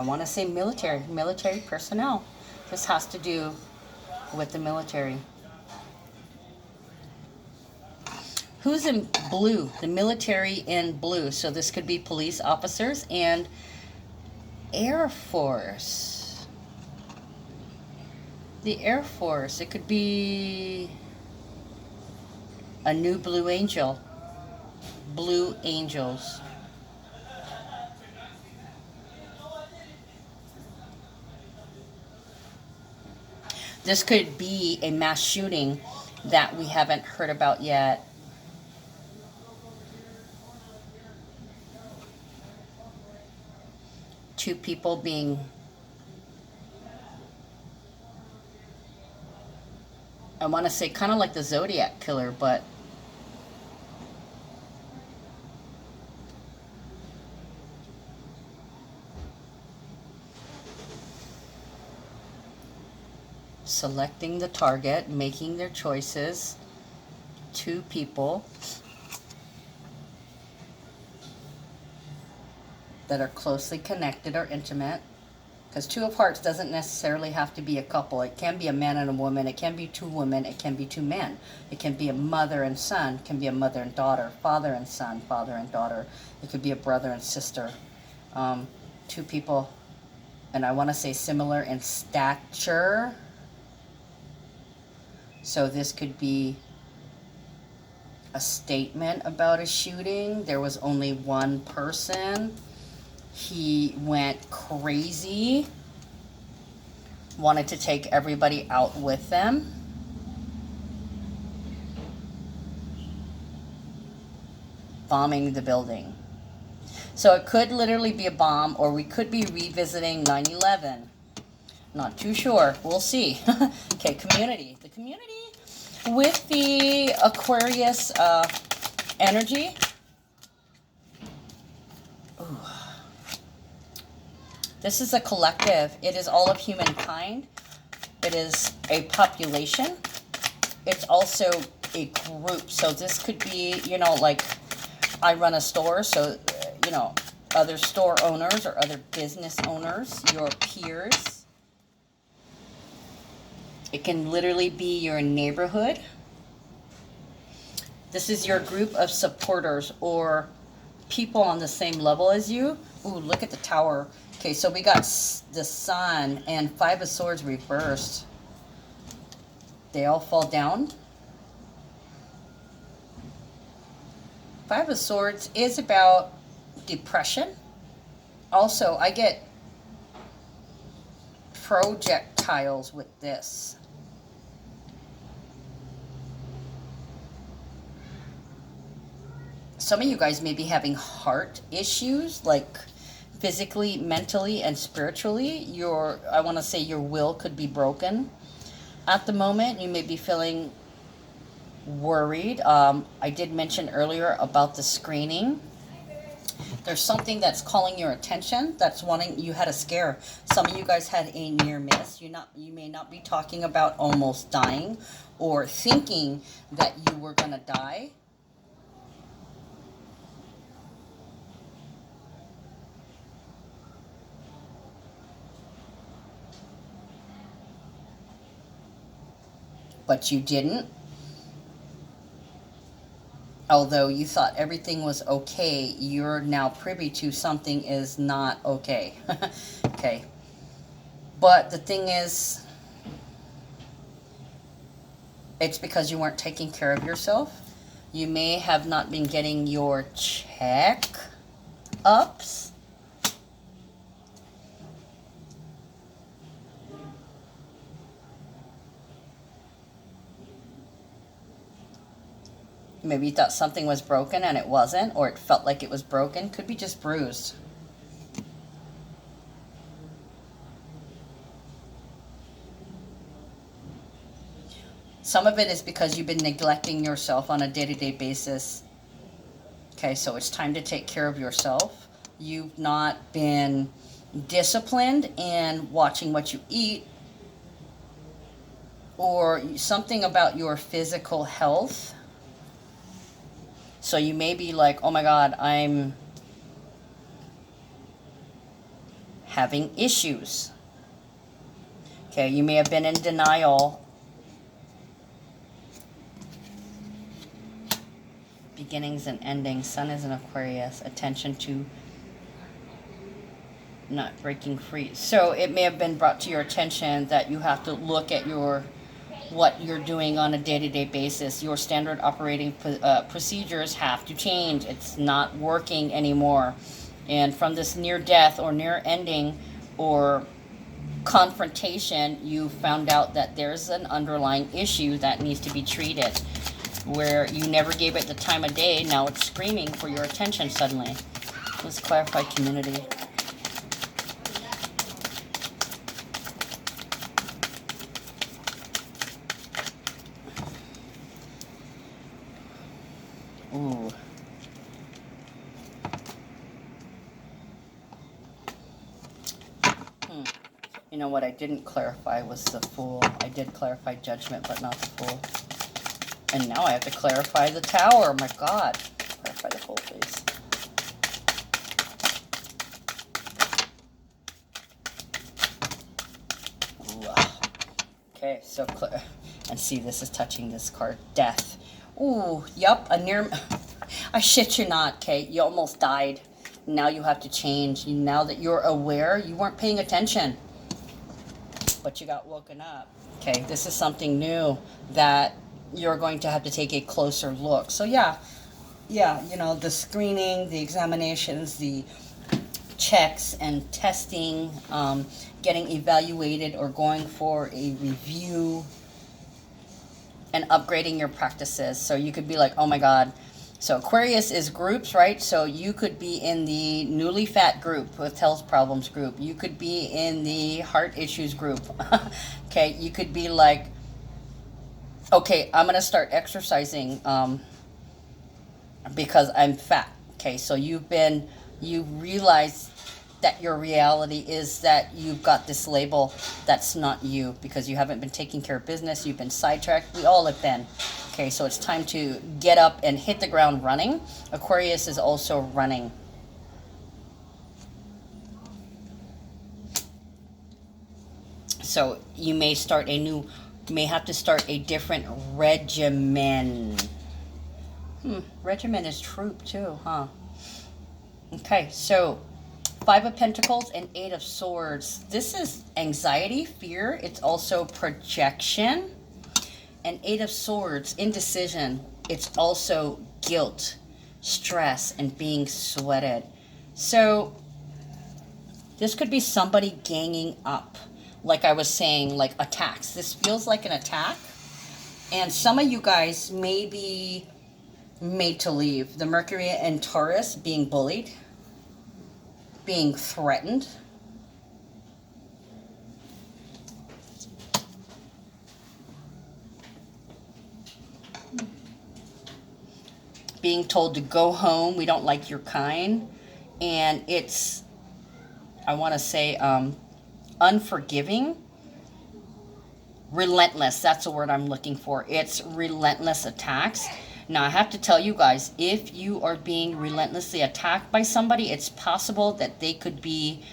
want to say military personnel. This has to do with the military. Who's in blue? The military in blue. So this could be police officers and Air Force. The Air Force. It could be a new blue angel. Blue angels. This could be a mass shooting that we haven't heard about yet. Two people being, I want to say kind of like the Zodiac killer, but selecting the target, making their choices. Two people that are closely connected or intimate, because Two of Hearts doesn't necessarily have to be a couple. It can be a man and a woman. It can be two women. It can be two men. It can be a mother and son. It can be a mother and daughter, father and son, father and daughter. It could be a brother and sister. Two people, and I want to say similar in stature. So this could be a statement about a shooting. There was only one person. He went crazy, wanted to take everybody out with them. Bombing the building. So it could literally be a bomb, or we could be revisiting 9/11. Not too sure. We'll see. Okay, community. The community with the Aquarius energy. Ooh. This is a collective. It is all of humankind. It is a population. It's also a group. So this could be, you know, like I run a store. So, you know, other store owners or other business owners, your peers. It can literally be your neighborhood. This is your group of supporters or people on the same level as you. Ooh, look at the Tower. Okay, so we got the Sun and Five of Swords reversed. They all fall down. Five of Swords is about depression. Also, I get projectiles with this. Some of you guys may be having heart issues, like physically, mentally, and spiritually. I want to say your will could be broken. At the moment, you may be feeling worried. I did mention earlier about the screening. There's something that's calling your attention, that's wanting, you had a scare. Some of you guys had a near miss. You may not be talking about almost dying or thinking that you were going to die. But you didn't. Although you thought everything was okay, you're now privy to something is not okay. Okay. But the thing is, It's because you weren't taking care of yourself. You may have not been getting your check-ups. Maybe you thought something was broken and it wasn't, or it felt like it was broken. Could be just bruised. Some of it is because you've been neglecting yourself on a day-to-day basis. Okay, so it's time to take care of yourself. You've not been disciplined in watching what you eat, or something about your physical health. So you may be like, oh my God, I'm having issues. Okay, you may have been in denial. Beginnings and endings. Sun is an Aquarius. Attention to not breaking free. So it may have been brought to your attention that you have to look at what you're doing on a day-to-day basis. Your standard operating procedures have to change. It's not working anymore. And from this near death or near ending or confrontation, you found out that there's an underlying issue that needs to be treated, where you never gave it the time of day. Now it's screaming for your attention suddenly. Let's clarify community. Ooh. You know what I didn't clarify was the Fool. I did clarify Judgment, but not the Fool. And now I have to clarify the Tower. My God. Clarify the Fool, please. Ooh. Okay, so clear. And see, this is touching this card. Death. Ooh, yup, a near... I shit you not, okay? You almost died. Now you have to change. Now that you're aware, you weren't paying attention, but you got woken up. Okay, this is something new that you're going to have to take a closer look. So yeah, you know, the screening, the examinations, the checks and testing, getting evaluated or going for a review, and upgrading your practices. So you could be like, oh my God. So Aquarius is groups, right? So you could be in the newly fat group with health problems group. You could be in the heart issues group. Okay, you could be like, okay, I'm going to start exercising because I'm fat. Okay, so you realize that your reality is that you've got this label that's not you, because you haven't been taking care of business. You've been sidetracked. We all have been. Okay, so it's time to get up and hit the ground running. Aquarius is also running. So you may have to start a different regimen. Regimen is troop too, huh? Okay, so 5 of Pentacles and 8 of Swords. This is anxiety, fear. It's also projection. And 8 of Swords, indecision. It's also guilt, stress, and being sweated. So this could be somebody ganging up. Like I was saying, like attacks. This feels like an attack. And some of you guys may be made to leave. The Mercury and Taurus being bullied, being threatened. Being told to go home, we don't like your kind. And it's, I want to say, unforgiving. Relentless, that's the word I'm looking for. It's relentless attacks. Now, I have to tell you guys, if you are being relentlessly attacked by somebody, it's possible that they could be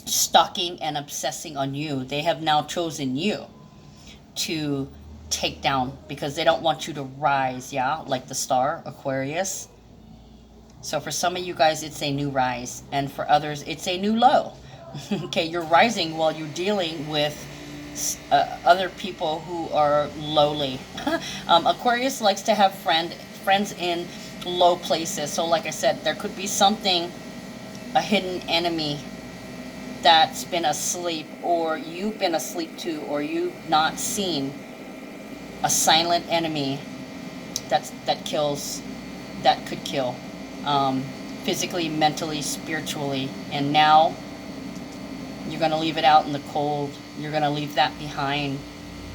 stalking and obsessing on you. They have now chosen you to take down because they don't want you to rise, yeah? Like the star, Aquarius. So for some of you guys, it's a new rise. And for others, it's a new low. Okay, you're rising while you're dealing with other people who are lowly. Aquarius likes to have friends in low places. So like I said, there could be something, a hidden enemy that's been asleep, or you've been asleep too, or you've not seen a silent enemy that kills, that could kill, physically, mentally, spiritually. And now you're going to leave it out in the cold. You're going to leave that behind.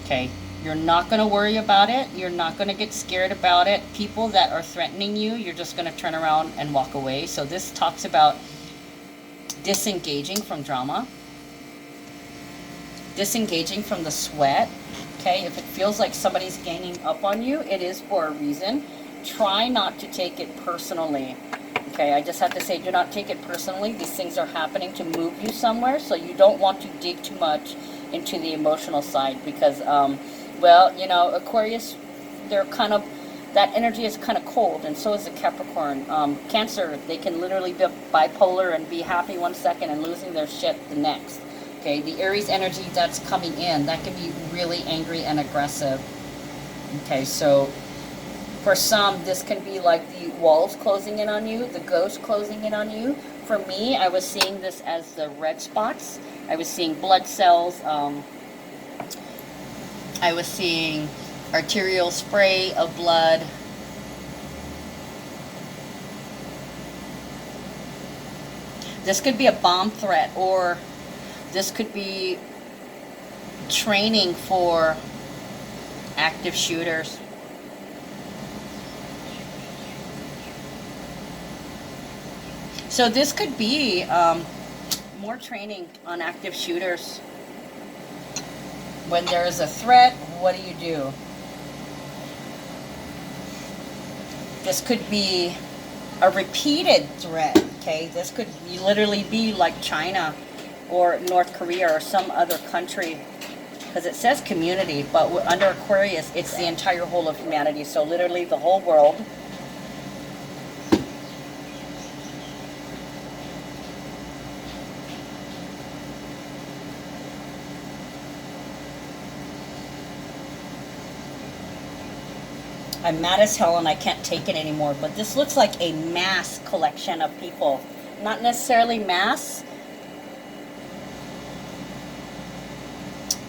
Okay, you're not going to worry about it. You're not going to get scared about it. People that are threatening you, you're just going to turn around and walk away. So this talks about disengaging from drama, disengaging from the sweat. Okay, if it feels like somebody's ganging up on you, it is for a reason. Try not to take it personally. Okay, I just have to say, do not take it personally. These things are happening to move you somewhere, so you don't want to dig too much into the emotional side, because, well, you know, Aquarius, they're kind of, that energy is kind of cold, and so is the Capricorn. Cancer, they can literally be bipolar and be happy one second and losing their shit the next. Okay, the Aries energy that's coming in, that can be really angry and aggressive. Okay, so for some, this can be like the walls closing in on you, the ghost closing in on you. For me, I was seeing this as the red spots. I was seeing blood cells. I was seeing arterial spray of blood. This could be a bomb threat, or this could be training for active shooters. So this could be more training on active shooters. When there is a threat, what do? This could be a repeated threat, okay? This could literally be like China or North Korea or some other country, because it says community, but under Aquarius, it's the entire whole of humanity. So literally the whole world. I'm mad as hell and I can't take it anymore, but this looks like a mass collection of people. Not necessarily mass.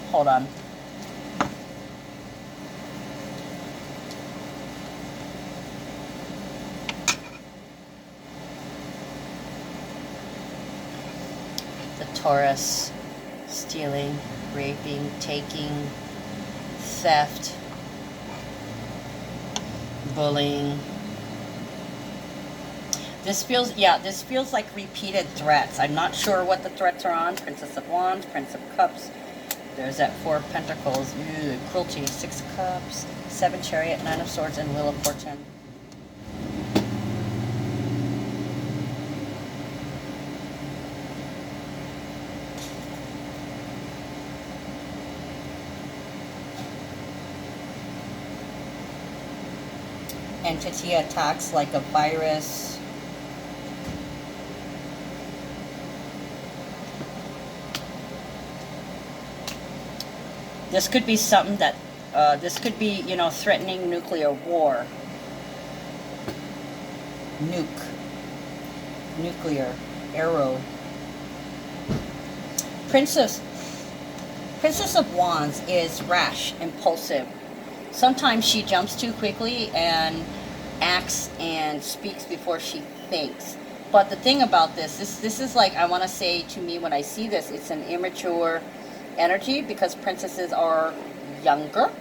Hold on. The Taurus, stealing, raping, taking, theft, bullying. This feels like repeated threats. I'm not sure what the threats are on. Princess of Wands, Prince of Cups. There's that Four of Pentacles. Ew, cruelty. Six of Cups, Seven Chariot, Nine of Swords, and Wheel of Fortune. Entity attacks like a virus. This could be something that, this could be, you know, threatening nuclear war. Nuclear, arrow. Princess of Wands is rash, impulsive. Sometimes she jumps too quickly and acts and speaks before she thinks. But the thing about this is like, I want to say, to me, when I see this, it's an immature energy, because princesses are younger.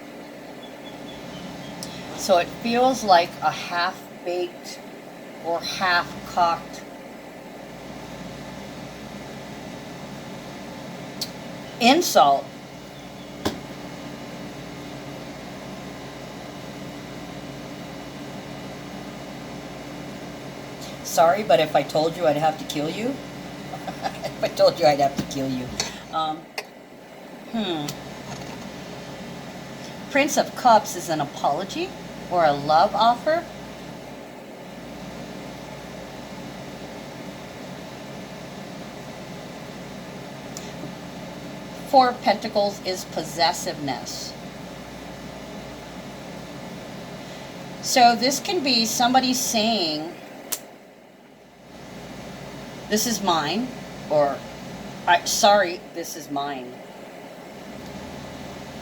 So it feels like a half-baked or half-cocked insult. Sorry, but if I told you, I'd have to kill you. If I told you, I'd have to kill you. Prince of Cups is an apology or a love offer. Four of Pentacles is possessiveness. So this can be somebody saying, this is mine, or sorry, this is mine.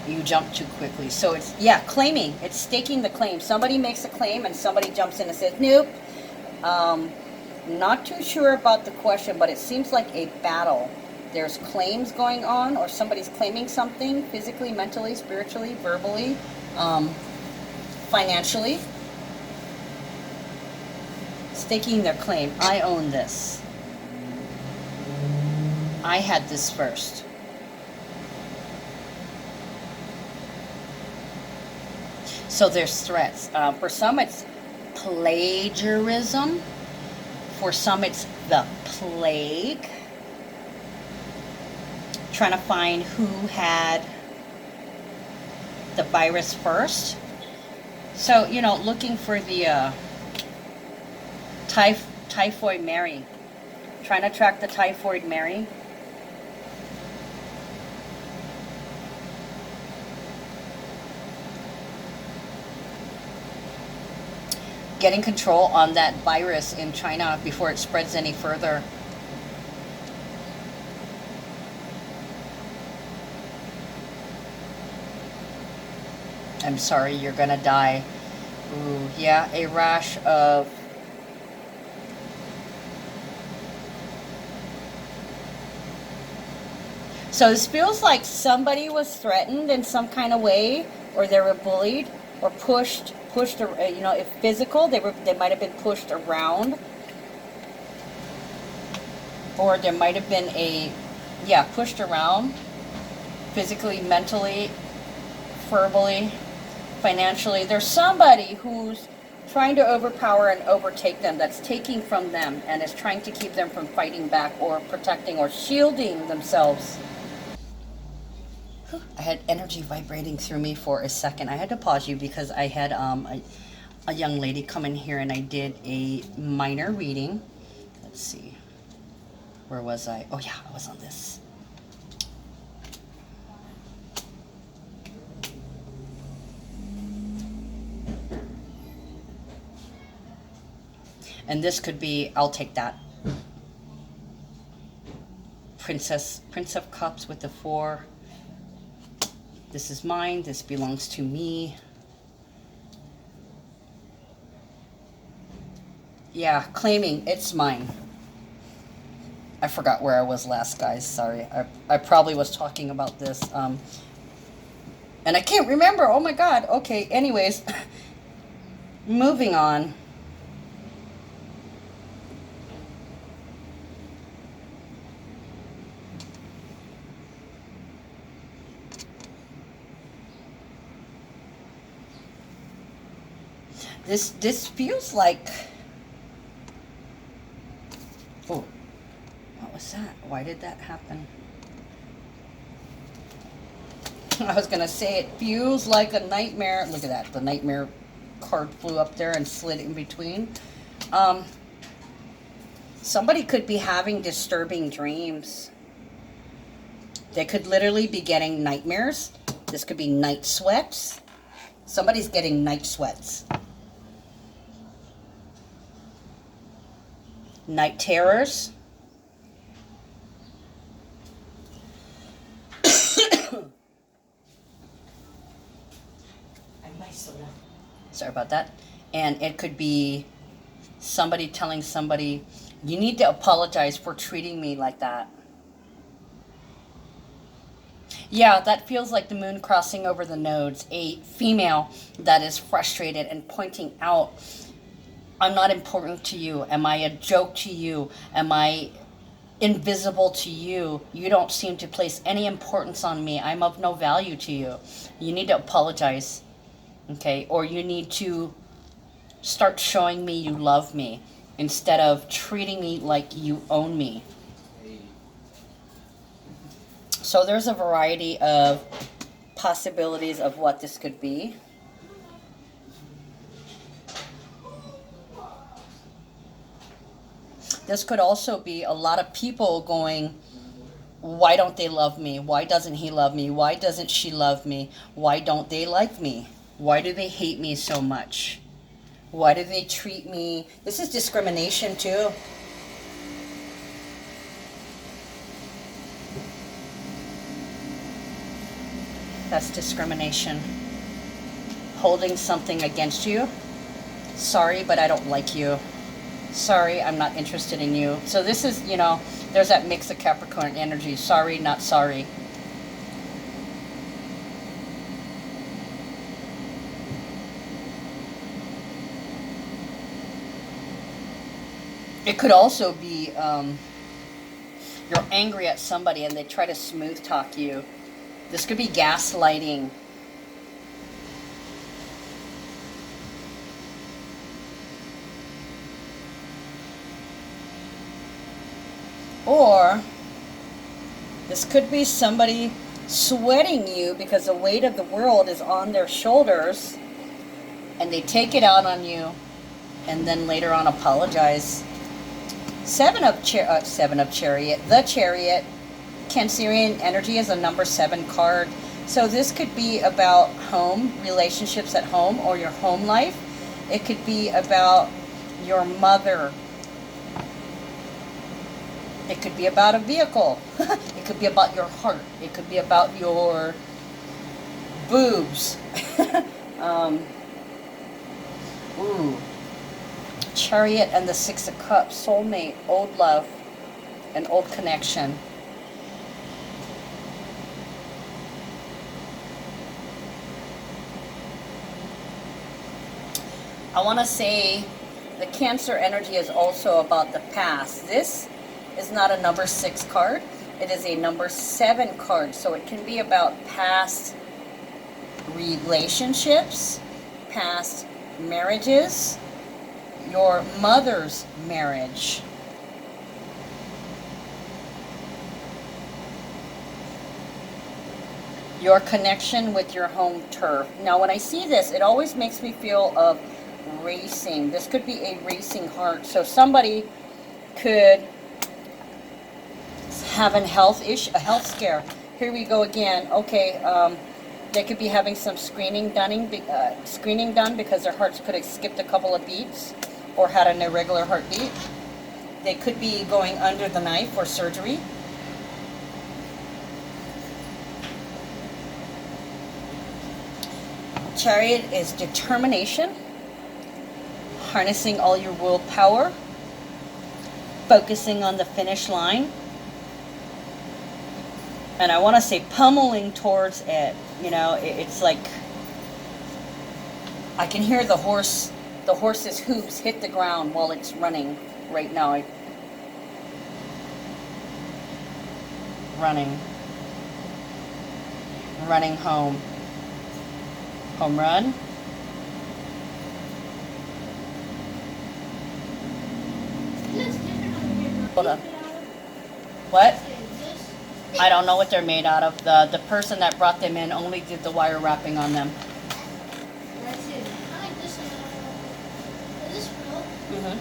You jump too quickly. So it's, yeah, claiming. It's staking the claim. Somebody makes a claim and somebody jumps in and says, nope. Not too sure about the question, but it seems like a battle. There's claims going on, or somebody's claiming something physically, mentally, spiritually, verbally, financially. Staking their claim. I own this. I had this first. So there's threats. For some, it's plagiarism. For some, it's the plague. Trying to find who had the virus first. So, you know, looking for the typhoid Mary. Trying to track the typhoid Mary. Getting control on that virus in China before it spreads any further. I'm sorry, you're gonna die. Ooh, yeah, a rash of... So this feels like somebody was threatened in some kind of way, or they were bullied, or pushed, you know, if physical, they might have been pushed around, or there might have been a, yeah, pushed around, physically, mentally, verbally, financially. There's somebody who's trying to overpower and overtake them, that's taking from them and is trying to keep them from fighting back or protecting or shielding themselves. I had energy vibrating through me for a second. I had to pause you because I had a young lady come in here and I did a minor reading. Let's see. Where was I? Oh yeah, I was on this. And this could be, I'll take that. Prince of Cups with the 4. This is mine. This belongs to me. Yeah, claiming it's mine. I forgot where I was last, guys. Sorry. I probably was talking about this. And I can't remember. Oh my God. Okay. Anyways, moving on. This feels like, oh, what was that? Why did that happen? I was gonna say it feels like a nightmare. Look at that, the nightmare card flew up there and slid in between. Somebody could be having disturbing dreams. They could literally be getting nightmares. This could be night sweats. Somebody's getting night sweats. Night terrors. Sorry about that. And it could be somebody telling somebody, you need to apologize for treating me like that. Yeah, that feels like the moon crossing over the nodes. A female that is frustrated and pointing out, I'm not important to you. Am I a joke to you? Am I invisible to you? You don't seem to place any importance on me. I'm of no value to you. You need to apologize, okay? Or you need to start showing me you love me instead of treating me like you own me. So there's a variety of possibilities of what this could be. This could also be a lot of people going, Why don't they love me? Why doesn't he love me? Why doesn't she love me? Why don't they like me? Why do they hate me so much? Why do they treat me? This is discrimination too. That's discrimination. Holding something against you. Sorry, but I don't like you. Sorry, I'm not interested in you. So this is, you know, there's that mix of Capricorn energy. Sorry, not sorry. It could also be you're angry at somebody and they try to smooth talk you. This could be gaslighting. Or this could be somebody sweating you because the weight of the world is on their shoulders and they take it out on you and then later on apologize. Seven of Chariot. The Chariot. Cancerian energy is a number 7 card. So this could be about home, relationships at home or your home life. It could be about your mother. It could be about a vehicle. It could be about your heart. It could be about your boobs. Ooh. Chariot and the 6 of Cups. Soulmate, old love, an old connection. I want to say the Cancer energy is also about the past. This is not a number 6 card. It is a number 7 card. So it can be about past relationships, past marriages, your mother's marriage. Your connection with your home turf. Now when I see this, it always makes me feel of racing. This could be a racing heart. So somebody could have a health scare. Here we go again. Okay, they could be having some screening done because their hearts could have skipped a couple of beats or had an irregular heartbeat. They could be going under the knife for surgery. Chariot is determination, harnessing all your willpower, focusing on the finish line. And I want to say pummeling towards it. You know, it's like I can hear the horse's hooves hit the ground while it's running right now. Running home. Home run. Hold on. What? I don't know what they're made out of. The person that brought them in only did the wire wrapping on them. Mm-hmm.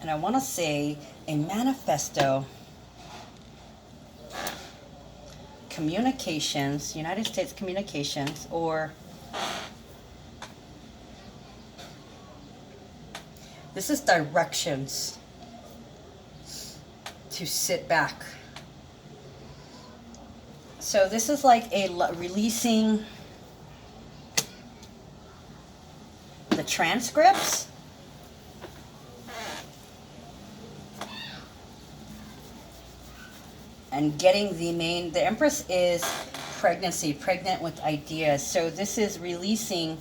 And I want to say a manifesto, communications, United States communications, or this is directions to sit back. So this is like a releasing the transcripts. And getting the Empress is pregnancy, pregnant with ideas. So this is releasing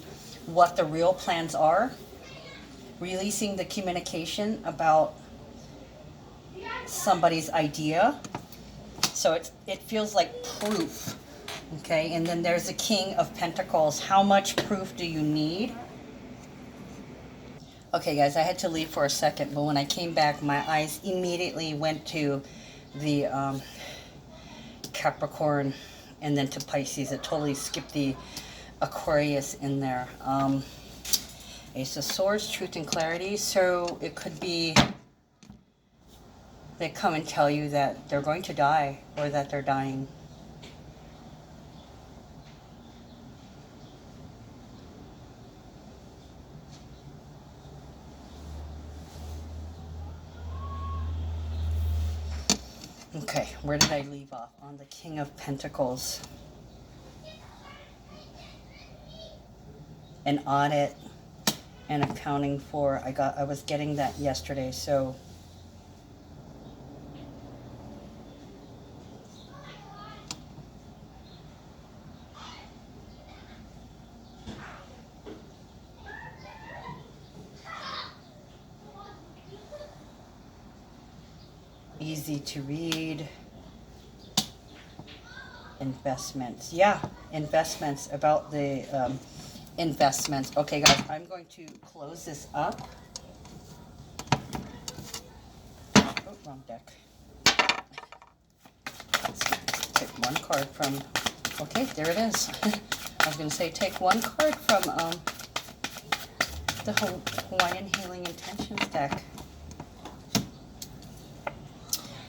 what the real plans are, releasing the communication about somebody's idea. So it feels like proof, okay? And then there's the King of Pentacles. How much proof do you need? Okay, guys, I had to leave for a second, but when I came back, my eyes immediately went to the Capricorn and then to Pisces. It totally skipped the Aquarius in there. Ace of Swords, truth and clarity. So it could be they come and tell you that they're going to die or that they're dying. Okay, where did I leave off? On the King of Pentacles. An audit and accounting for. I was getting that yesterday, so easy to read. Investments. Yeah, investments, about the investments. Okay, guys, I'm going to close this up. Oh, wrong deck. Let's take one card from, okay, there it is. I was going to say take one card from the Hawaiian Healing Intentions deck.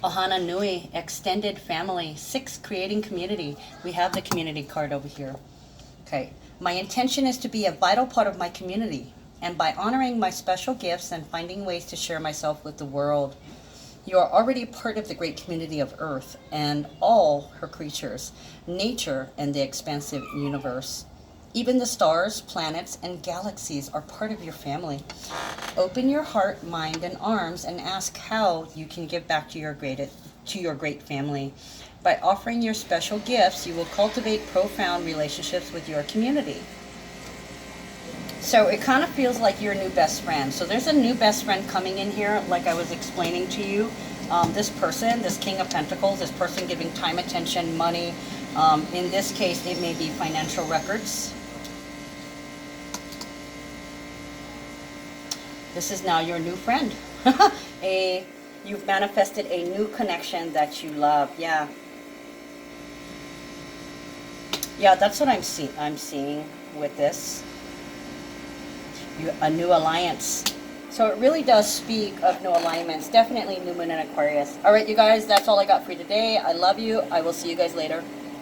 Ohana Nui, extended family. 6, creating community. We have the community card over here. Okay. My intention is to be a vital part of my community, and by honoring my special gifts and finding ways to share myself with the world. You are already part of the great community of Earth and all her creatures, nature, and the expansive universe. Even the stars, planets, and galaxies are part of your family. Open your heart, mind, and arms and ask how you can give back to your great family. By offering your special gifts, you will cultivate profound relationships with your community. So it kind of feels like your new best friend. So there's a new best friend coming in here, like I was explaining to you. This person, this King of Pentacles, this person giving time, attention, money. In this case, it may be financial records. This is now your new friend. You've manifested a new connection that you love. Yeah. Yeah, that's what I'm seeing with this. A new alliance. So it really does speak of new alignments. Definitely new moon in Aquarius. All right, you guys, that's all I got for you today. I love you. I will see you guys later.